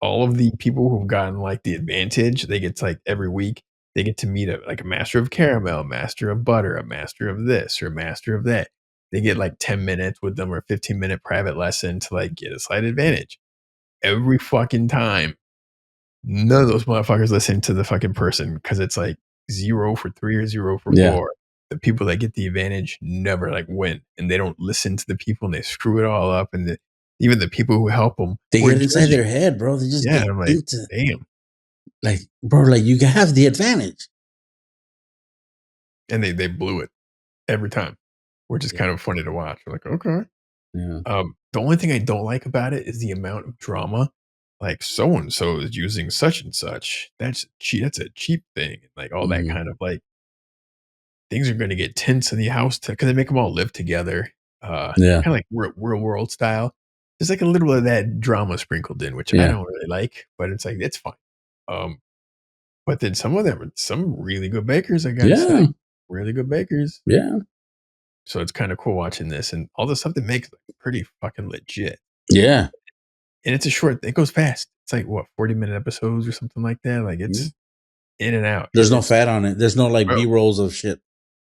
all of the people who've gotten like the advantage, they get to, like every week they get to meet a master of caramel, a master of butter, a master of this, or a master of that. They get like 10 minutes with them or a 15-minute private lesson to like get a slight advantage. Every fucking time none of those motherfuckers listen to the fucking person because it's like 0 for 3 or 0 for 4. The people that get the advantage never like win, and they don't listen to the people, and they screw it all up. And even the people who help them they were get inside judging. their head, bro. They just Yeah, get and I'm like, into damn. like, bro, like you have the advantage. And they blew it every time, which is Yeah, kind of funny to watch. We're like, okay. yeah, The only thing I don't like about it is the amount of drama. Like so and so is using such and such. That's cheap. That's a cheap thing. Like all that mm, kind of like things are going to get tense in the house because they make them all live together, yeah, kind of like real world style. There's like a little bit of that drama sprinkled in, which I yeah, don't really like, but it's like it's fine. Um, but then some of them are some really good bakers. I gotta say, yeah, really good bakers. yeah, So it's kind of cool watching this and all the stuff they make is like pretty fucking legit. yeah. And it's a short. It goes fast. It's like what 40-minute episodes or something like that. Like Yeah. it's in and out. There's no fat on it. There's no like Bro, B rolls of shit.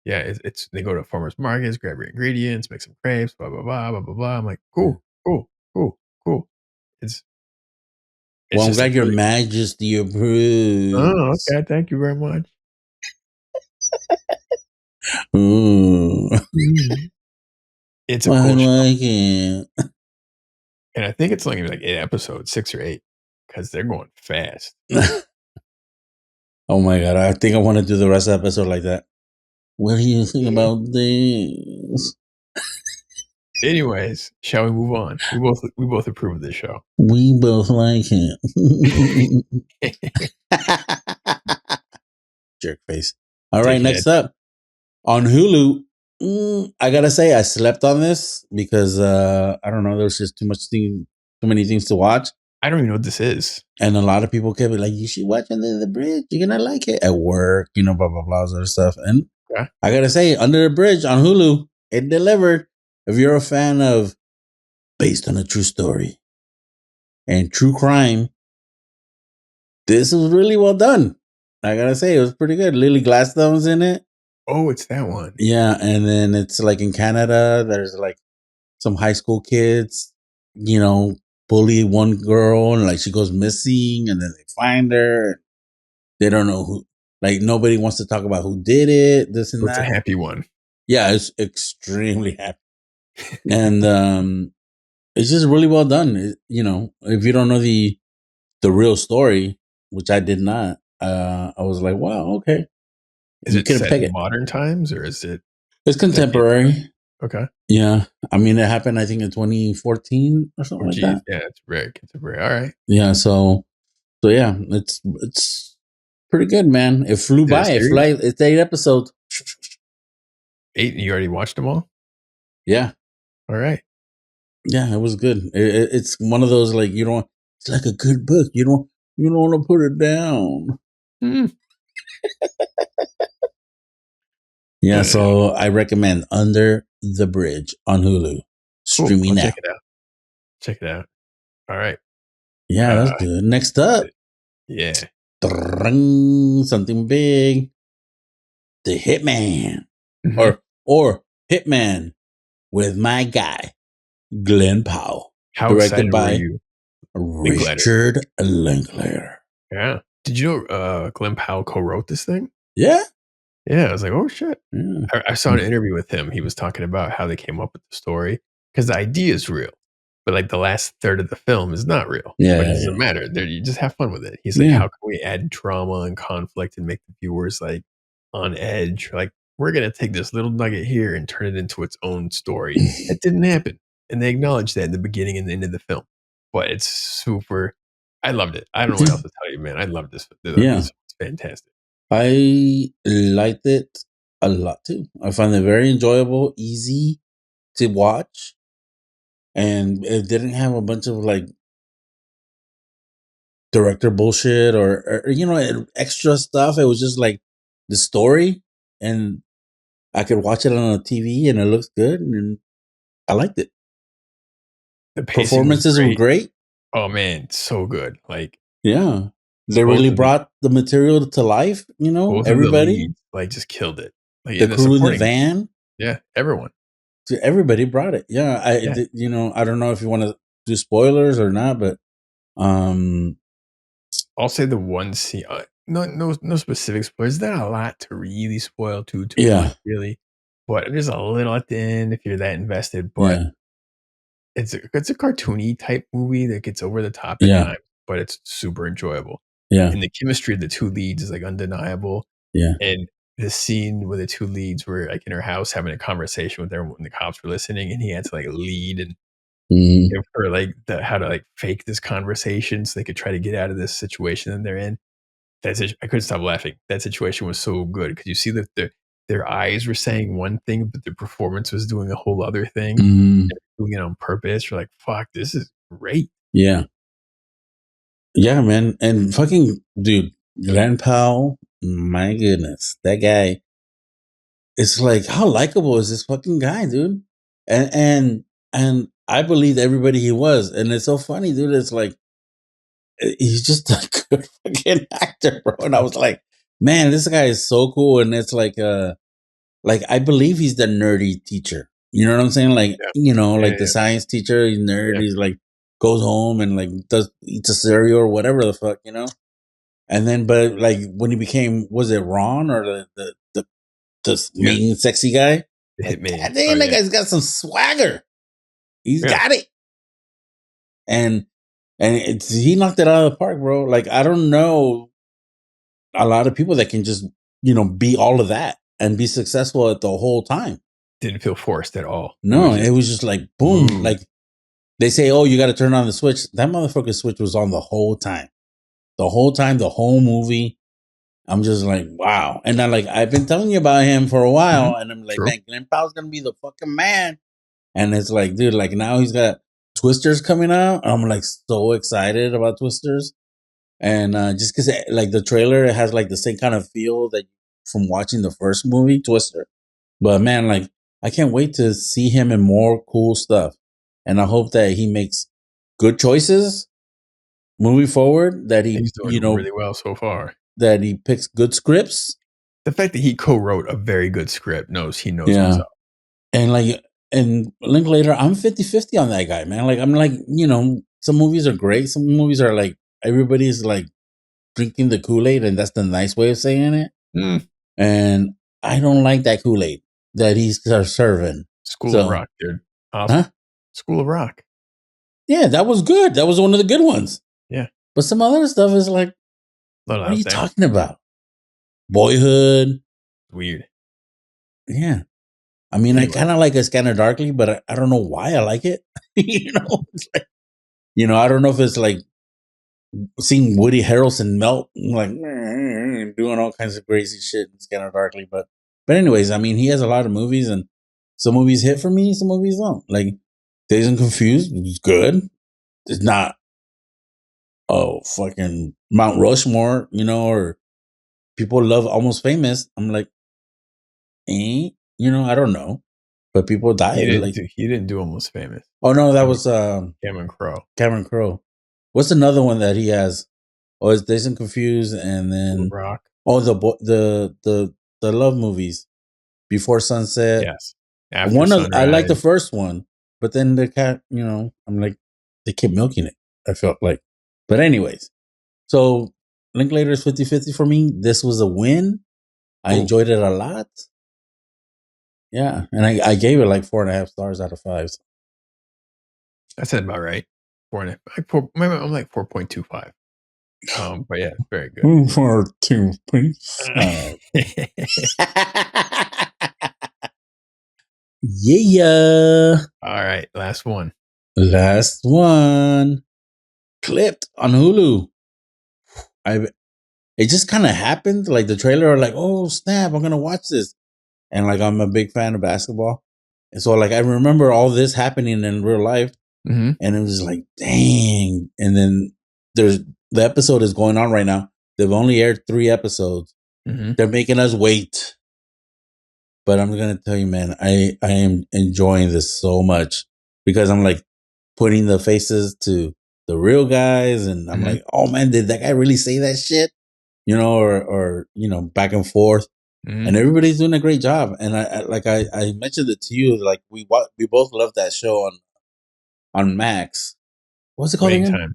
yeah, it's they go to farmers markets, grab your ingredients, make some crepes, blah blah blah blah blah blah. I'm like, Yeah. cool, cool, cool, cool. It's Well, it's I'm just like glad Your really. Majesty Oh, approves. okay. Thank you very much. Ooh, Mm. It's a I cool show, like it. and I think it's only like 8 episodes, 6 or 8, because they're going fast. Oh my god, I think I want to do the rest of the episode like that. What do you think about this? Anyways, shall we move on? We both approve of this show. We both like it. Jerk face. All right, Dickhead. next up on Hulu. I gotta say, I slept on this because I don't know. There's just too many things to watch, I don't even know what this is. and a lot of people kept like, "You should watch Under the Bridge. You're gonna like it at work." Blah blah blah, other stuff. And Okay. I gotta say, Under the Bridge on Hulu, it delivered. If you're a fan of based on a true story and true crime, this was really well done. I gotta say, it was pretty good. Lily Gladstone's in it. Oh, it's that one. Yeah, and then it's like in Canada, there's like some high school kids, bully one girl, and like she goes missing, and then they find her. They don't know who. Like nobody wants to talk about who did it. This So and it's a that. happy one. Yeah, it's extremely happy, and it's just really well done. If you don't know the real story, which I did not, I was like, wow, okay, Is you it couldn't set peg in it. modern times or is it It's decades contemporary. ago? Okay. Yeah, I mean, it happened, I think, in 2014 or something Oh, like geez. that. Yeah, it's very contemporary. All right. Yeah, so yeah, it's pretty good, man. It flew Is it a by. series? It's 8 episodes. 8? You already watched them all? Yeah, All right. yeah, it was good. It's one of those like you don't. It's like a good book. You don't want to put it down. Hmm. Yeah, Yeah. so I recommend Under the Bridge on Hulu, Cool. I'll streaming now. check it out. Check it out. All right. Yeah, that's good. Next up, Yeah. something big. The Hitman, Mhm. or Hitman with my guy Glenn Powell, How directed excited were by you? Linklater. Richard Linklater. Yeah. Did you know Glenn Powell co-wrote this thing? Yeah, Yeah. I was like, oh shit. yeah, I saw an interview with him. He was talking about how they came up with the story because the idea is real, but like the last third of the film is not real. But it yeah, doesn't matter. There, you just have fun with it. He's like, yeah. how can we add drama and conflict and make the viewers like on edge? Like we're gonna take this little nugget here and turn it into its own story. That didn't happen, and they acknowledged that in the beginning and the end of the film. But it's super. I loved it. I don't know what else to tell you, man. I love this. Yeah, This is fantastic. I liked it a lot too. I found it very enjoyable, easy to watch, and it didn't have a bunch of like director bullshit or extra stuff. It was just like the story, and I could watch it on a TV, and it looks good, and I liked it. The pacing was Performances were great. great. Oh man, so good. Like Yeah, they both really of the brought the material to life. both of the Everybody, leads like just killed it. Like the in the crew in the supporting, van, yeah, everyone. everybody brought it. Yeah, Yeah, I don't know if you want to do spoilers or not, but um, I'll say the one scene. No specific spoilers. There's not a lot to really spoil too much yeah, really, but there's a little at the end if you're that invested. But yeah, it's a cartoony type movie that gets over the top at yeah, times, but it's super enjoyable. yeah, And the chemistry of the two leads is like undeniable. yeah, And the scene where the two leads were like in her house having a conversation with everyone, the cops were listening, and he had to like lead and mm, give her like how to like fake this conversation so they could try to get out of this situation that they're in. I couldn't stop laughing. That situation was so good because you see that their eyes were saying one thing, but their performance was doing a whole other thing. mm, Doing it on purpose. You're like, fuck, this is great. yeah, yeah, man, and fucking dude, Glenn Powell, my goodness, that guy. It's like how likable is this fucking guy, dude? And I believed everybody he was, and it's so funny, dude. It's like he's just a good fucking actor, bro. And I was like, man, this guy is so cool. And it's like I believe he's the nerdy teacher. You know what I'm saying? Like, Yeah, yeah, like the science teacher, he's nerd. yeah, He's like goes home and like eats a cereal or whatever the fuck. And then, but like when he became, was it Ron or the yeah. main sexy guy? The Like, Hitman. God Oh damn, that yeah, guy's got some swagger. He's yeah. got it. And he knocked it out of the park, bro. Like I don't know a lot of people that can just be all of that. and be successful at the whole time. Didn't feel forced at all. No, it was just like boom. Smooth. Like they say, oh, you got to turn on the switch. That motherfucker switch was on the whole time. The whole time, the whole movie. I'm just like, wow. And then, like, I've been telling you about him for a while, and I'm like, True. man, Glenn Powell's gonna be the fucking man. And it's like, dude, like now he's got Twisters coming out. I'm like so excited about Twisters, and just because like the trailer, it has like the same kind of feel that from watching the first movie, Twister. But man, like I can't wait to see him in more cool stuff, and I hope that he makes good choices moving forward. That he, He's doing really well so far. that he picks good scripts. The fact that he co-wrote a very good script he knows what's up. And like, and Linklater, I'm 50-50 on that guy, man. Like, I'm like, some movies are great. Some movies are like, everybody's like drinking the Kool-Aid, and that's the nice way of saying it. And I don't like that Kool-Aid that he's serving. School of Rock, dude. Awesome. Huh? School of Rock. Yeah, that was good. That was one of the good ones. Yeah. But some other stuff is like, what are you talking about? Boyhood. Weird. Yeah. I mean, anyway. I kind of like A Scanner Darkly, but I don't know why I like it. It's like, I don't know if it's like seeing Woody Harrelson melt, like doing all kinds of crazy shit in Scanner Darkly. But anyways, I mean, he has a lot of movies, and some movies hit for me, some movies don't. Like Dazed and Confused is good. It's not fucking Mount Rushmore, or people love Almost Famous. I'm like, I don't know. But people died. He didn't do Almost Famous. Oh no, that was Cameron Crowe. Cameron Crowe. What's another one that he has? Oh, it's Dazed and Confused, and then Rock. Oh, the love movies, Before Sunset. Yes. After Sunrise. I like the first one, but then the cat, I'm like, they kept milking it. I felt like, but anyways, so Linklater is 50-50 for me. This was a win. I enjoyed it a lot. Yeah, and I gave it like 4.5 stars out of 5. That sounds about right. 4.5. I'm like 4.25. But yeah, very good. 4.25. Yeah. All right, last one. Clipped on Hulu. It just kind of happened. Like the trailer, like, oh snap, I'm gonna watch this, and like I'm a big fan of basketball, and so like I remember all this happening in real life, and it was like, dang. And then the episode is going on right now. They've only aired 3 episodes. They're making us wait. But I'm going to tell you, man, I am enjoying this so much because I'm like putting the faces to the real guys. And I'm like, oh man, did that guy really say that shit? Or back and forth. And everybody's doing a great job. And I mentioned it to you, like we both love that show on Max. What's it called again?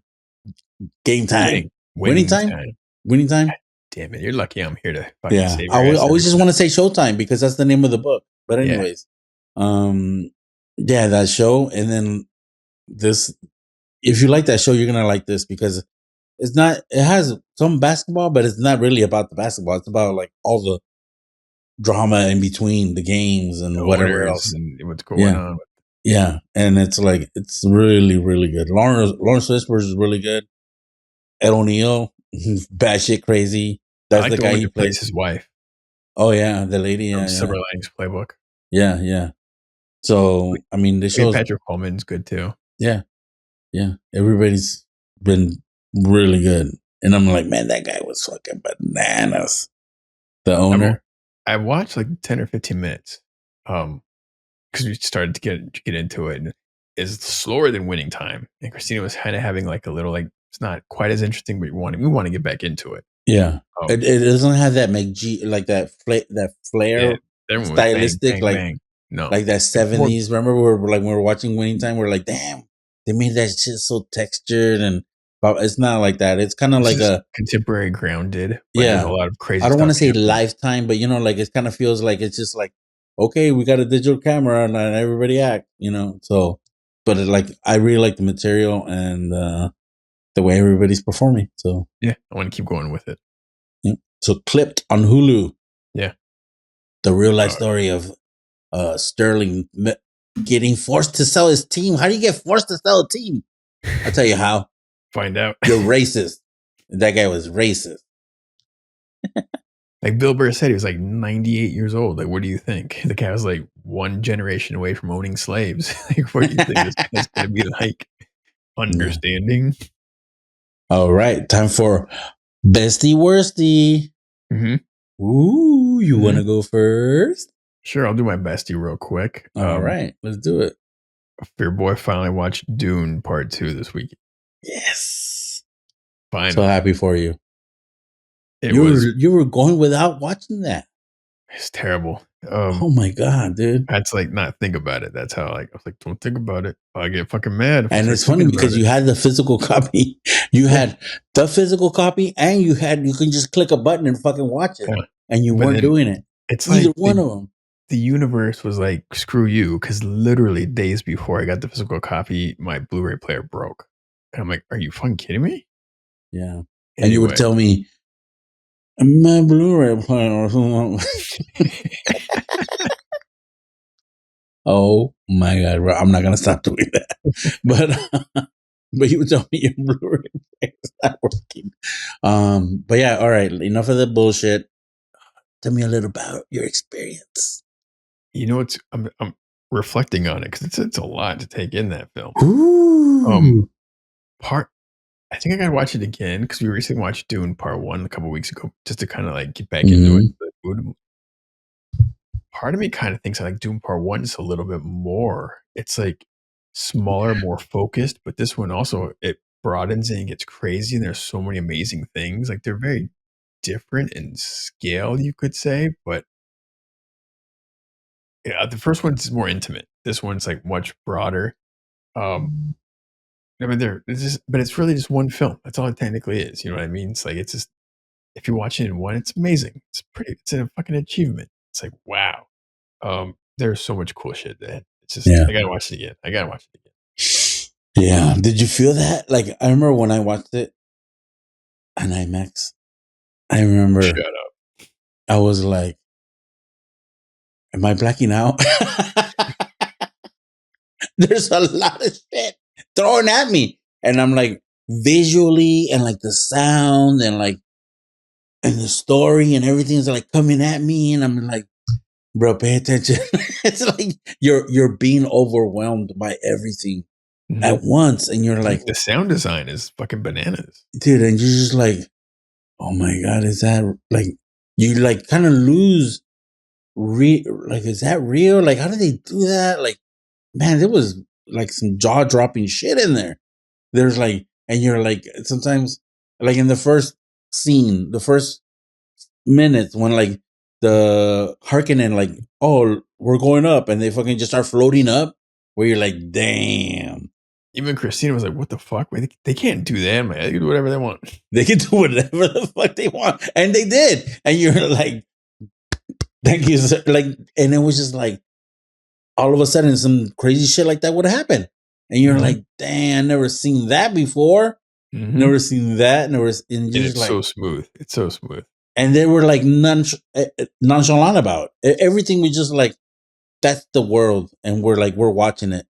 Game Time. Winning Time? Winning Time? Damn it, you're lucky I'm here to fucking save your I always just want to say Showtime because that's the name of the book. But anyways, that show. And then this, if you like that show, you're going to like this because it has some basketball, but it's not really about the basketball. It's about like all the drama in between the games and whatever else. And what's going on. Yeah. And it's like, it's really, really good. Lawrence Fishburne is really good. Ed O'Neill, batshit crazy. That's the guy he plays his wife. Oh yeah, the lady. From Silver Linings Playbook. Yeah. So I mean, the show. Patrick Coleman's good too. Yeah. Everybody's been really good, and I'm like, man, that guy was fucking bananas. The owner. I watched like 10 or 15 minutes, because we started to get into it, and it's slower than Winning Time. And Christina was kind of having like a little like it's not quite as interesting, but we want to get back into it. Yeah, it doesn't have that like that flair, stylistic, bang, bang. No, like that 70s. Remember, we were watching Winning Time. We're like, damn, they made that shit so textured, and but it's not like that. It's kind of like a contemporary grounded. There's a lot of crazy. I don't want to say Lifetime, but like it kind of feels like it's just like, okay, we got a digital camera and everybody act, So, but I really like the material and the way everybody's performing. So yeah, I want to keep going with it. Yeah. So Clipped on Hulu. Yeah. the real life story of Sterling getting forced to sell his team. How do you get forced to sell a team? I'll tell you how. Find out. You're racist. That guy was racist. Like Bill Burr said, he was like 98 years old. Like, what do you think? The guy was like one generation away from owning slaves. Like, what do you think this guy's going to be like? Understanding? Yeah. All right. Time for Bestie Worstie. Mm-hmm. Ooh, you want to go first? Sure, I'll do my bestie real quick. All right. Let's do it. Your boy finally watched Dune Part 2 this week. Yes. Finally. So happy for you. You were going without watching that. It's terrible. Oh my God, dude. I had to like not think about it. That's how I was like, don't think about it. I get fucking mad. And it's funny because you had the physical copy. You had the physical copy and you can just click a button and fucking watch it. Yeah. And you weren't doing it. It's either like one of them. The universe was like, screw you, because literally days before I got the physical copy, my Blu-ray player broke. And I'm like, are you fucking kidding me? Yeah. Anyway. And you would tell me, my Blu-ray player. Oh my God, bro. I'm not going to stop doing that. But you would tell me your Blu-ray player is not working. But yeah, all right. Enough of the bullshit. Tell me a little about your experience. You know, I'm reflecting on it because it's a lot to take in that film. Ooh. I think I gotta watch it again because we recently watched Dune Part 1 a couple weeks ago just to kind of like get back into it. Part of me kind of thinks I like Dune Part 1 just a little bit more. It's like smaller, more focused, but this one also it broadens and gets crazy, and there's so many amazing things. Like they're very different in scale, you could say, but yeah, the first one's more intimate. This one's like much broader. I mean, but it's really just one film. That's all it technically is. You know what I mean? It's like it's just if you watch it in one, it's amazing. It's a fucking achievement. It's like wow. There's so much cool shit there. It's just I gotta watch it again. Yeah. Did you feel that? Like I remember when I watched it on IMAX. I remember. Shut up. I was like, am I blacking out? There's a lot of shit thrown at me. And I'm like, visually and like the sound and like, and the story and everything's like coming at me. And I'm like, bro, pay attention. It's like you're being overwhelmed by everything at once. And you're like, the sound design is fucking bananas. Dude, and you're just like, oh my God, is that like, you like kind of lose like, is that real? Like, how did they do that? Like, man, there was like some jaw dropping shit in there. There's like, and you're like, sometimes like in the first scene, the first minutes when like the Harkonnen, like, oh, we're going up, and they fucking just start floating up, where you're like, damn. Even Christina was like, what the fuck? They can't do that, man. They can do whatever they want. They can do whatever the fuck they want. And they did. And you're like, thank you, sir. Like, and it was just like, all of a sudden, some crazy shit like that would happen. And you're like, damn, never seen that before. Never seen that. And it's like, so smooth. It's so smooth. And they were like nonchalant about it. Everything was just like, that's the world. And we're like, we're watching it.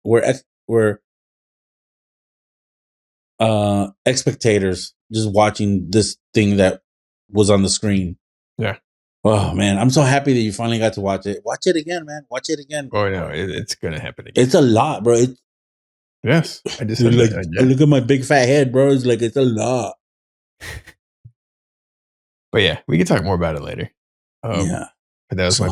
We're spectators just watching this thing that was on the screen. Yeah. Oh man, I'm so happy that you finally got to watch it. Watch it again, man. Watch it again. Oh no, it's gonna happen again. It's a lot, bro. Yes, I just like, look at my big fat head, bro. It's like, it's a lot. But yeah, we can talk more about it later. Yeah, but that was my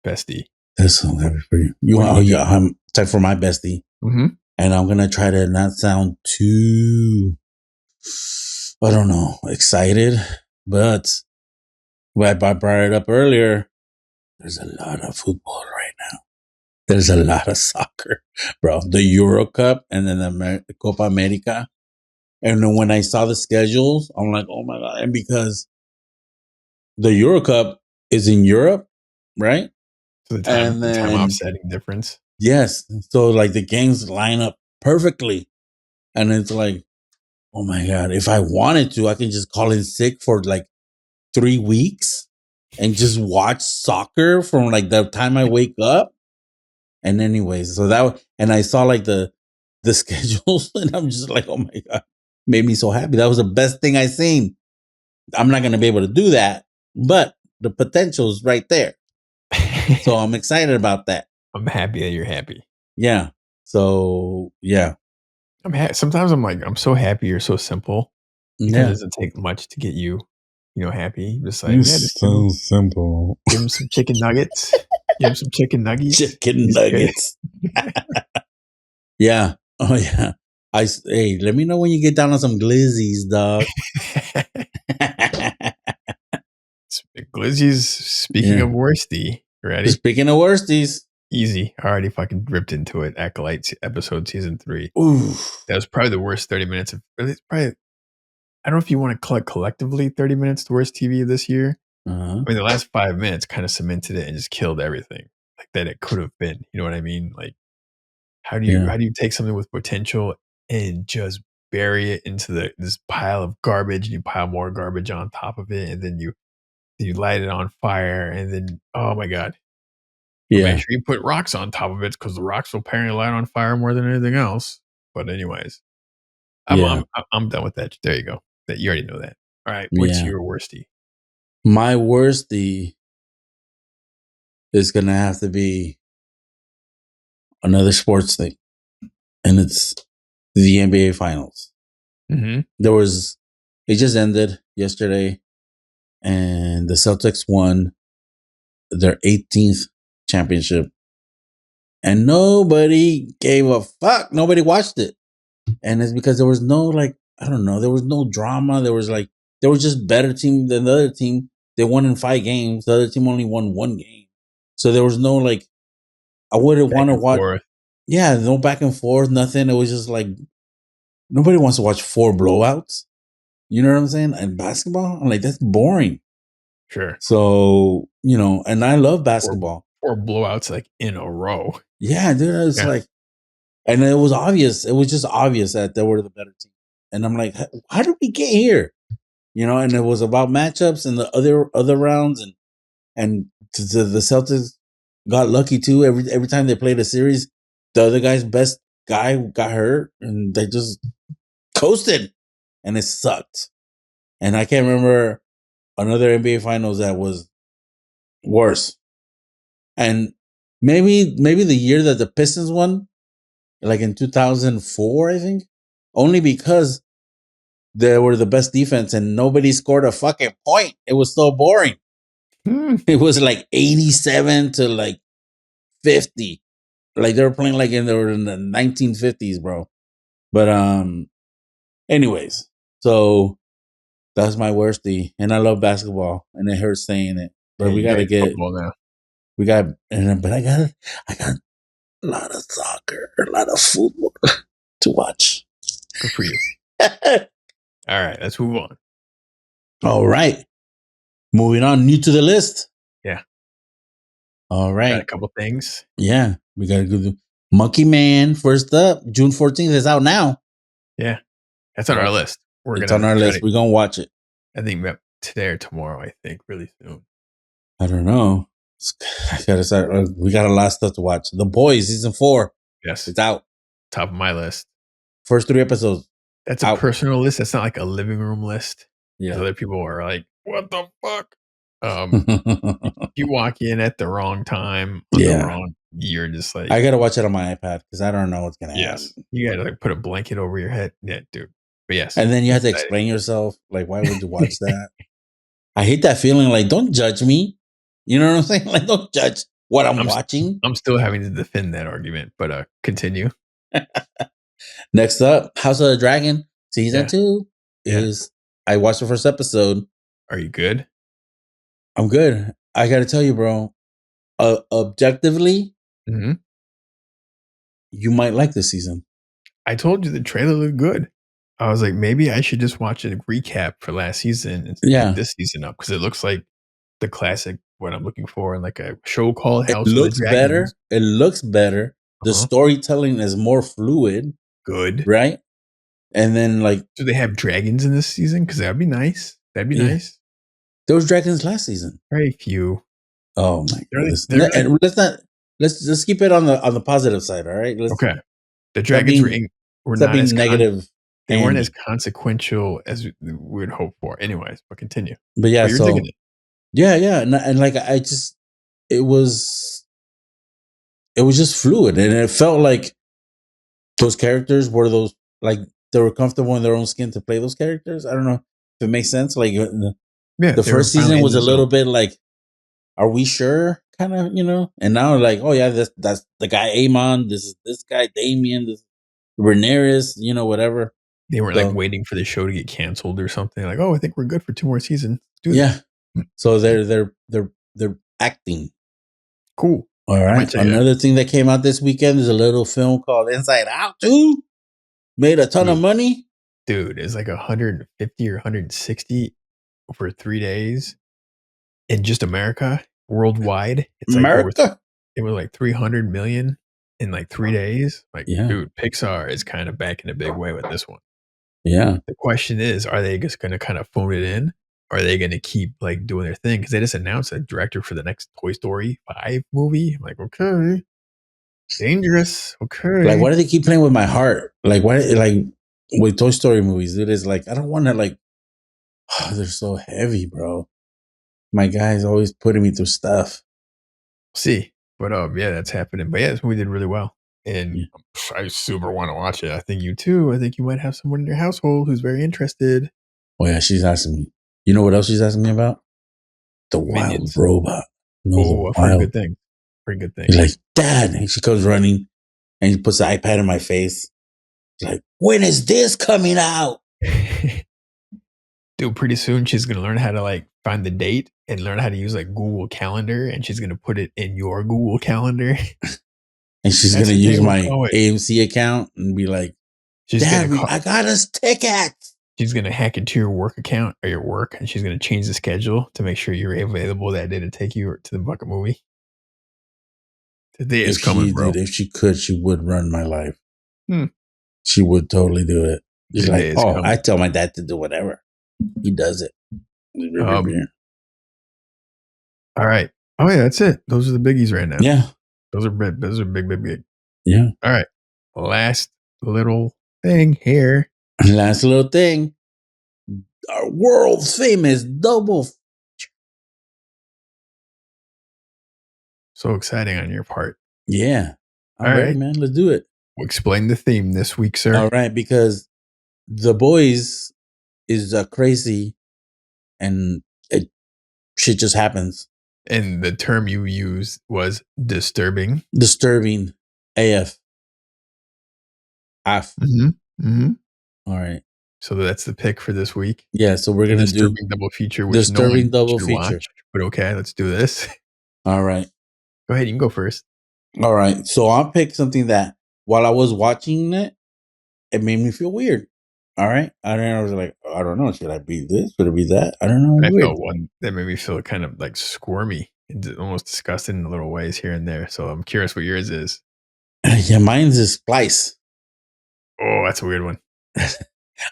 bestie. That's so happy for you. I'm time for my bestie, and I'm gonna try to not sound too, I don't know, excited, but I brought it up earlier. There's a lot of football right now. There's a lot of soccer, bro. The Euro Cup and then the Copa America. And then when I saw the schedules, I'm like, oh my God. And because the Euro Cup is in Europe, right? So the time offsetting difference. Yes. So like the games line up perfectly. And it's like, oh my God, if I wanted to, I can just call in sick for like 3 weeks and just watch soccer from like the time I wake up. And anyways, so and I saw like the schedules, and I'm just like, oh my god, made me so happy. That was the best thing I seen. I'm not gonna be able to do that, but the potential is right there. So I'm excited about that. I'm happy that you're happy. Yeah. So yeah. Sometimes I'm like, I'm so happy you're so simple because it Yeah. doesn't take much to get you, happy. Just like, yeah, It's just give so him, simple. give him some chicken nuggets. Give him some chicken nuggets. Chicken He's good. nuggets. Yeah. Oh yeah. Hey, let me know when you get down on some glizzies, dog. Glizzy's, speaking Yeah. of Worstie, ready? Speaking of worsties. Easy. I already fucking ripped into it. Acolyte episode season 3. Ooh. That was probably the worst 30 minutes of. It's probably. I don't know if you want to collectively 30 minutes the worst TV of this year. Uh-huh. I mean, the last 5 minutes kind of cemented it and just killed everything like that it could have been. You know what I mean? Like, how do you take something with potential and just bury it into this pile of garbage, and you pile more garbage on top of it, and then you light it on fire, and then oh my god. But make Yeah. sure you put rocks on top of it because the rocks will apparently light on fire more than anything else. But anyways, Yeah. I'm done with that. There you go. That you already know that. All right, what's Yeah. your worstie? My worstie is gonna have to be another sports thing. And it's the NBA finals. Mm-hmm. It just ended yesterday, and the Celtics won their 18th championship, and nobody gave a fuck. Nobody watched it. And it's because there was no, like, I don't know, there was no drama. There was just better team than the other team. They won in 5 games. The other team only won 1 game. So there was no, like, I wouldn't Back want to and watch. forth. Yeah, no back and forth, nothing. It was just like, nobody wants to watch 4 blowouts. You know what I'm saying? And basketball, I'm like, that's boring. Sure. So, and I love basketball. Or blowouts like in a row. Yeah, dude, it's like, and it was obvious. It was just obvious that they were the better team. And I'm like, how did we get here? And it was about matchups and the other rounds, and the Celtics got lucky too. Every time they played a series, the other guy's best guy got hurt, and they just coasted, and it sucked. And I can't remember another NBA Finals that was worse. And maybe the year that the Pistons won, like in 2004, I think, only because they were the best defense and nobody scored a fucking point. It was so boring. It was like 87 to like 50. Like they were playing like they were in the 1950s, bro. But anyways, so that's my worstie, and I love basketball, and it hurts saying it, but Yeah, we you got to got get football now. but I got a lot of soccer, a lot of football to watch. Good for you. All right, let's move on. All right, moving on. New to the list. Yeah. All right. Got a couple things. Yeah, we got to go. Monkey Man first up. June 14th is out now. Yeah, that's on our list. It's on our list. We're gonna watch it. I think today or tomorrow. I think really soon. I don't know. I gotta start. We got a lot of stuff to watch. The Boys season 4. Yes, it's out. Top of my list. First 3 episodes. That's a personal list. That's not like a living room list. Yeah. Other people are like, "What the fuck?" You walk in at the wrong time on the wrong. You're just like, I gotta watch it on my iPad because I don't know what's gonna happen. Yes, you gotta like put a blanket over your head. Yeah, dude. But yes, and then you have to explain yourself. Like, why would you watch that? I hate that feeling. Like, don't judge me. You know what I'm saying? Like, don't judge what I'm watching. I'm still having to defend that argument, but continue. Next up, House of the Dragon season 2 is. I watched the first episode. Are you good? I'm good. I got to tell you, bro. Objectively, you might like this season. I told you the trailer looked good. I was like, maybe I should just watch a recap for last season and pick this season up because it looks like the classic. What I'm looking for in like a show called House of the Dragons. It looks better. The storytelling is more fluid. Good, right? And then, like, do they have dragons in this season? Because that'd be nice. That'd be nice. There was dragons last season. Very few. Oh my goodness! Like, And let's keep it on the positive side. All right. okay. The Stop dragons being were stop not as being negative. they weren't as Andy. consequential as we would hope for. Anyways, but continue. But yeah, But you're digging so it. yeah, and like I just it was just fluid, and it felt like those characters were those like they were comfortable in their own skin to play those characters. I don't know if it makes sense. Like Yeah, the they were first finally season in was the a zone. little bit like, are we sure? Kind of, and now like, oh yeah, that's the guy Amon. This is this guy Damien. This Rhaenyra. Whatever. They weren't like So waiting for the show to get canceled or something. Like, oh, I think we're good for 2 more seasons. Do yeah, this. so they're acting. Cool. All I might right. check it out. Another thing that came out this weekend is a little film called Inside Out 2. Made a ton of money. Dude, it's like 150 or 160 for 3 days in just America. Worldwide, it's like America. it was like 300 million in like 3 days. Like, Yeah. dude, Pixar is kind of back in a big way with this one. Yeah. The question is, are they just going to kind of phone it in? Or are they going to keep like doing their thing? Because they just announced a director for the next Toy Story 5 movie. I'm like, okay, dangerous. Okay. Like, why do they keep playing with my heart? Like, why? Like with Toy Story movies, it is like I don't want to like. Oh, they're so heavy, bro. My guy's always putting me through stuff. See, but yeah, that's happening. But yeah, this movie did really well, and Yeah. I super want to watch it. I think you too. I think you might have someone in your household who's very interested. Oh yeah, she's asking me. You know what else she's asking me about? The wild Minions. robot. No, the Oh, I've heard wild. good things. Pretty good He's things. like, Dad, and she comes running, and he puts the iPad in my face. He's like, when is this coming out? Dude, pretty soon she's gonna learn how to like find the date and learn how to use like Google Calendar, and she's gonna put it in your Google Calendar. And she's That's gonna the day use we're my going. AMC account and be like, She's gonna Dad, call. I got us tickets. She's gonna hack into your work account or your work, and she's gonna change the schedule to make sure you're available that day to take you to the bucket movie. The day is coming, bro. If she could, she would run my life. Hmm. She would totally do it. She's The like, day is oh, coming. I tell my dad to do whatever. He does it. All right. Oh yeah, that's it. Those are the biggies right now. Yeah. Those are big. Those are big. Yeah. All right. Last little thing here. Last little thing. Our world famous double. So exciting on your part. Yeah. I'm All ready, right, man. Let's do it. Explain the theme this week, sir. All right, because The Boys is crazy and shit just happens. And the term you used was disturbing. Disturbing AF. AF. Mm-hmm. All right. So that's the pick for this week. Yeah, so we're going to do disturbing double feature, which disturbing no one double should feature. watch. But okay, let's do this. All right. Go ahead. You can go first. All right. So I'll pick something that while I was watching it, it made me feel weird. All right. And then I was like, I don't know. Should I be this? Should it be that? I don't know. I Weird. felt one that made me feel kind of like squirmy and almost disgusting in little ways here and there. So I'm curious what yours is. Yeah, mine's is Splice. Oh, that's a weird one.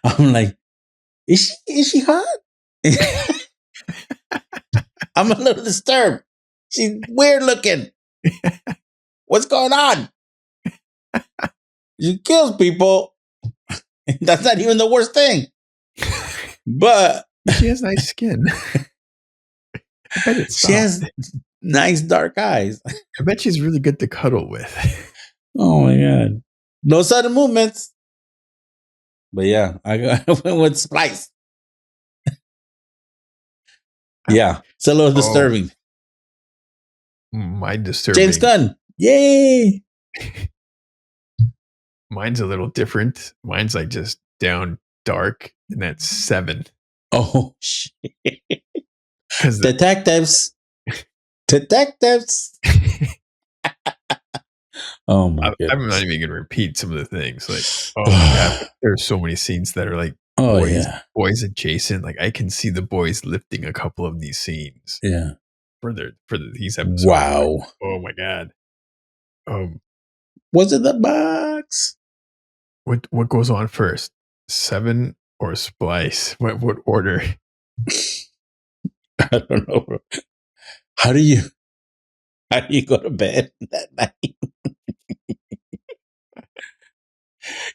I'm like, is she hot? I'm a little disturbed. She's weird looking. What's going on? She kills people. That's not even the worst thing. But she has nice skin. I bet it's soft. She has nice dark eyes. I bet she's really good to cuddle with. Oh my god. No sudden movements. But yeah, I went with Splice. Yeah. It's a little disturbing. My disturbing. James Gunn. Yay. Mine's a little different. Mine's like just down dark, and that's 7. Oh shit. Because Detectives. Oh my god. I'm not even gonna repeat some of the things. Like, oh my god, there's so many scenes that are like boys adjacent. Like I can see the boys lifting a couple of these scenes. Yeah. For these episodes. Wow. Like, oh my god. Was it the box? What goes on first? 7 or Splice? What order? I don't know, bro. How do you go to bed that night?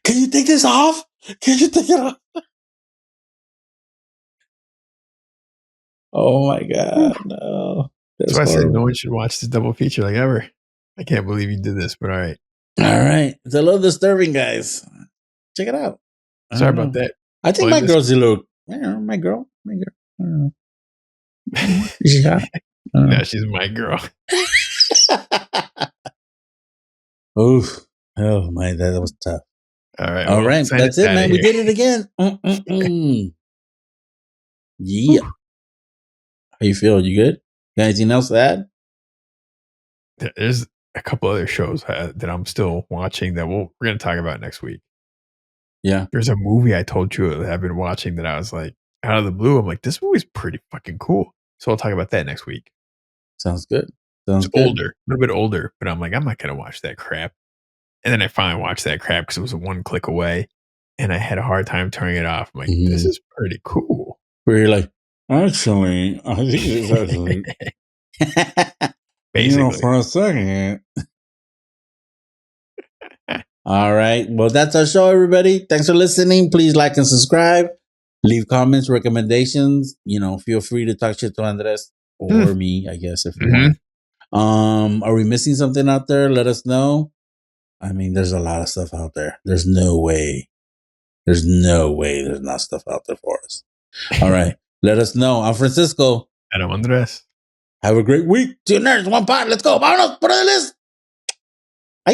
Can you take this off? Can you take it off? Oh my God, no. That's That's why I said no horrible. one should watch this double feature like ever. I can't believe you did this, but all right. All right. It's a little disturbing, guys. Check it out. Sorry about that. I think Well, my girl's a little, my girl. I don't know. She's hot. No, she's my girl. Oof. Oh, my, that was tough. All right. All well, right. That's it, man. We did it again. Yeah. How you feel? You good? Got anything else to add? There's a couple other shows that I'm still watching that we're going to talk about next week. Yeah. There's a movie I told you that I've been watching that I was like, out of the blue, I'm like, this movie's pretty fucking cool. So I'll talk about that next week. Sounds good. Sounds It's good. older, a little bit older, but I'm like, I'm not going to watch that crap. And then I finally watched that crap because it was one click away and I had a hard time turning it off. I'm like, this is pretty cool. Where you're like, actually, I think it's actually. Basically. For a second. All right. Well, that's our show, everybody. Thanks for listening. Please like and subscribe. Leave comments, recommendations. Feel free to talk shit to Andres or me, I guess, if you want. Are we missing something out there? Let us know. I mean, there's a lot of stuff out there. There's no way there's not stuff out there for us. All right. Let us know. I'm Francisco. And I'm Andres. Have a great week. 2 nerds, 1 pot. Let's go. Vámonos. Put on the list. Bye.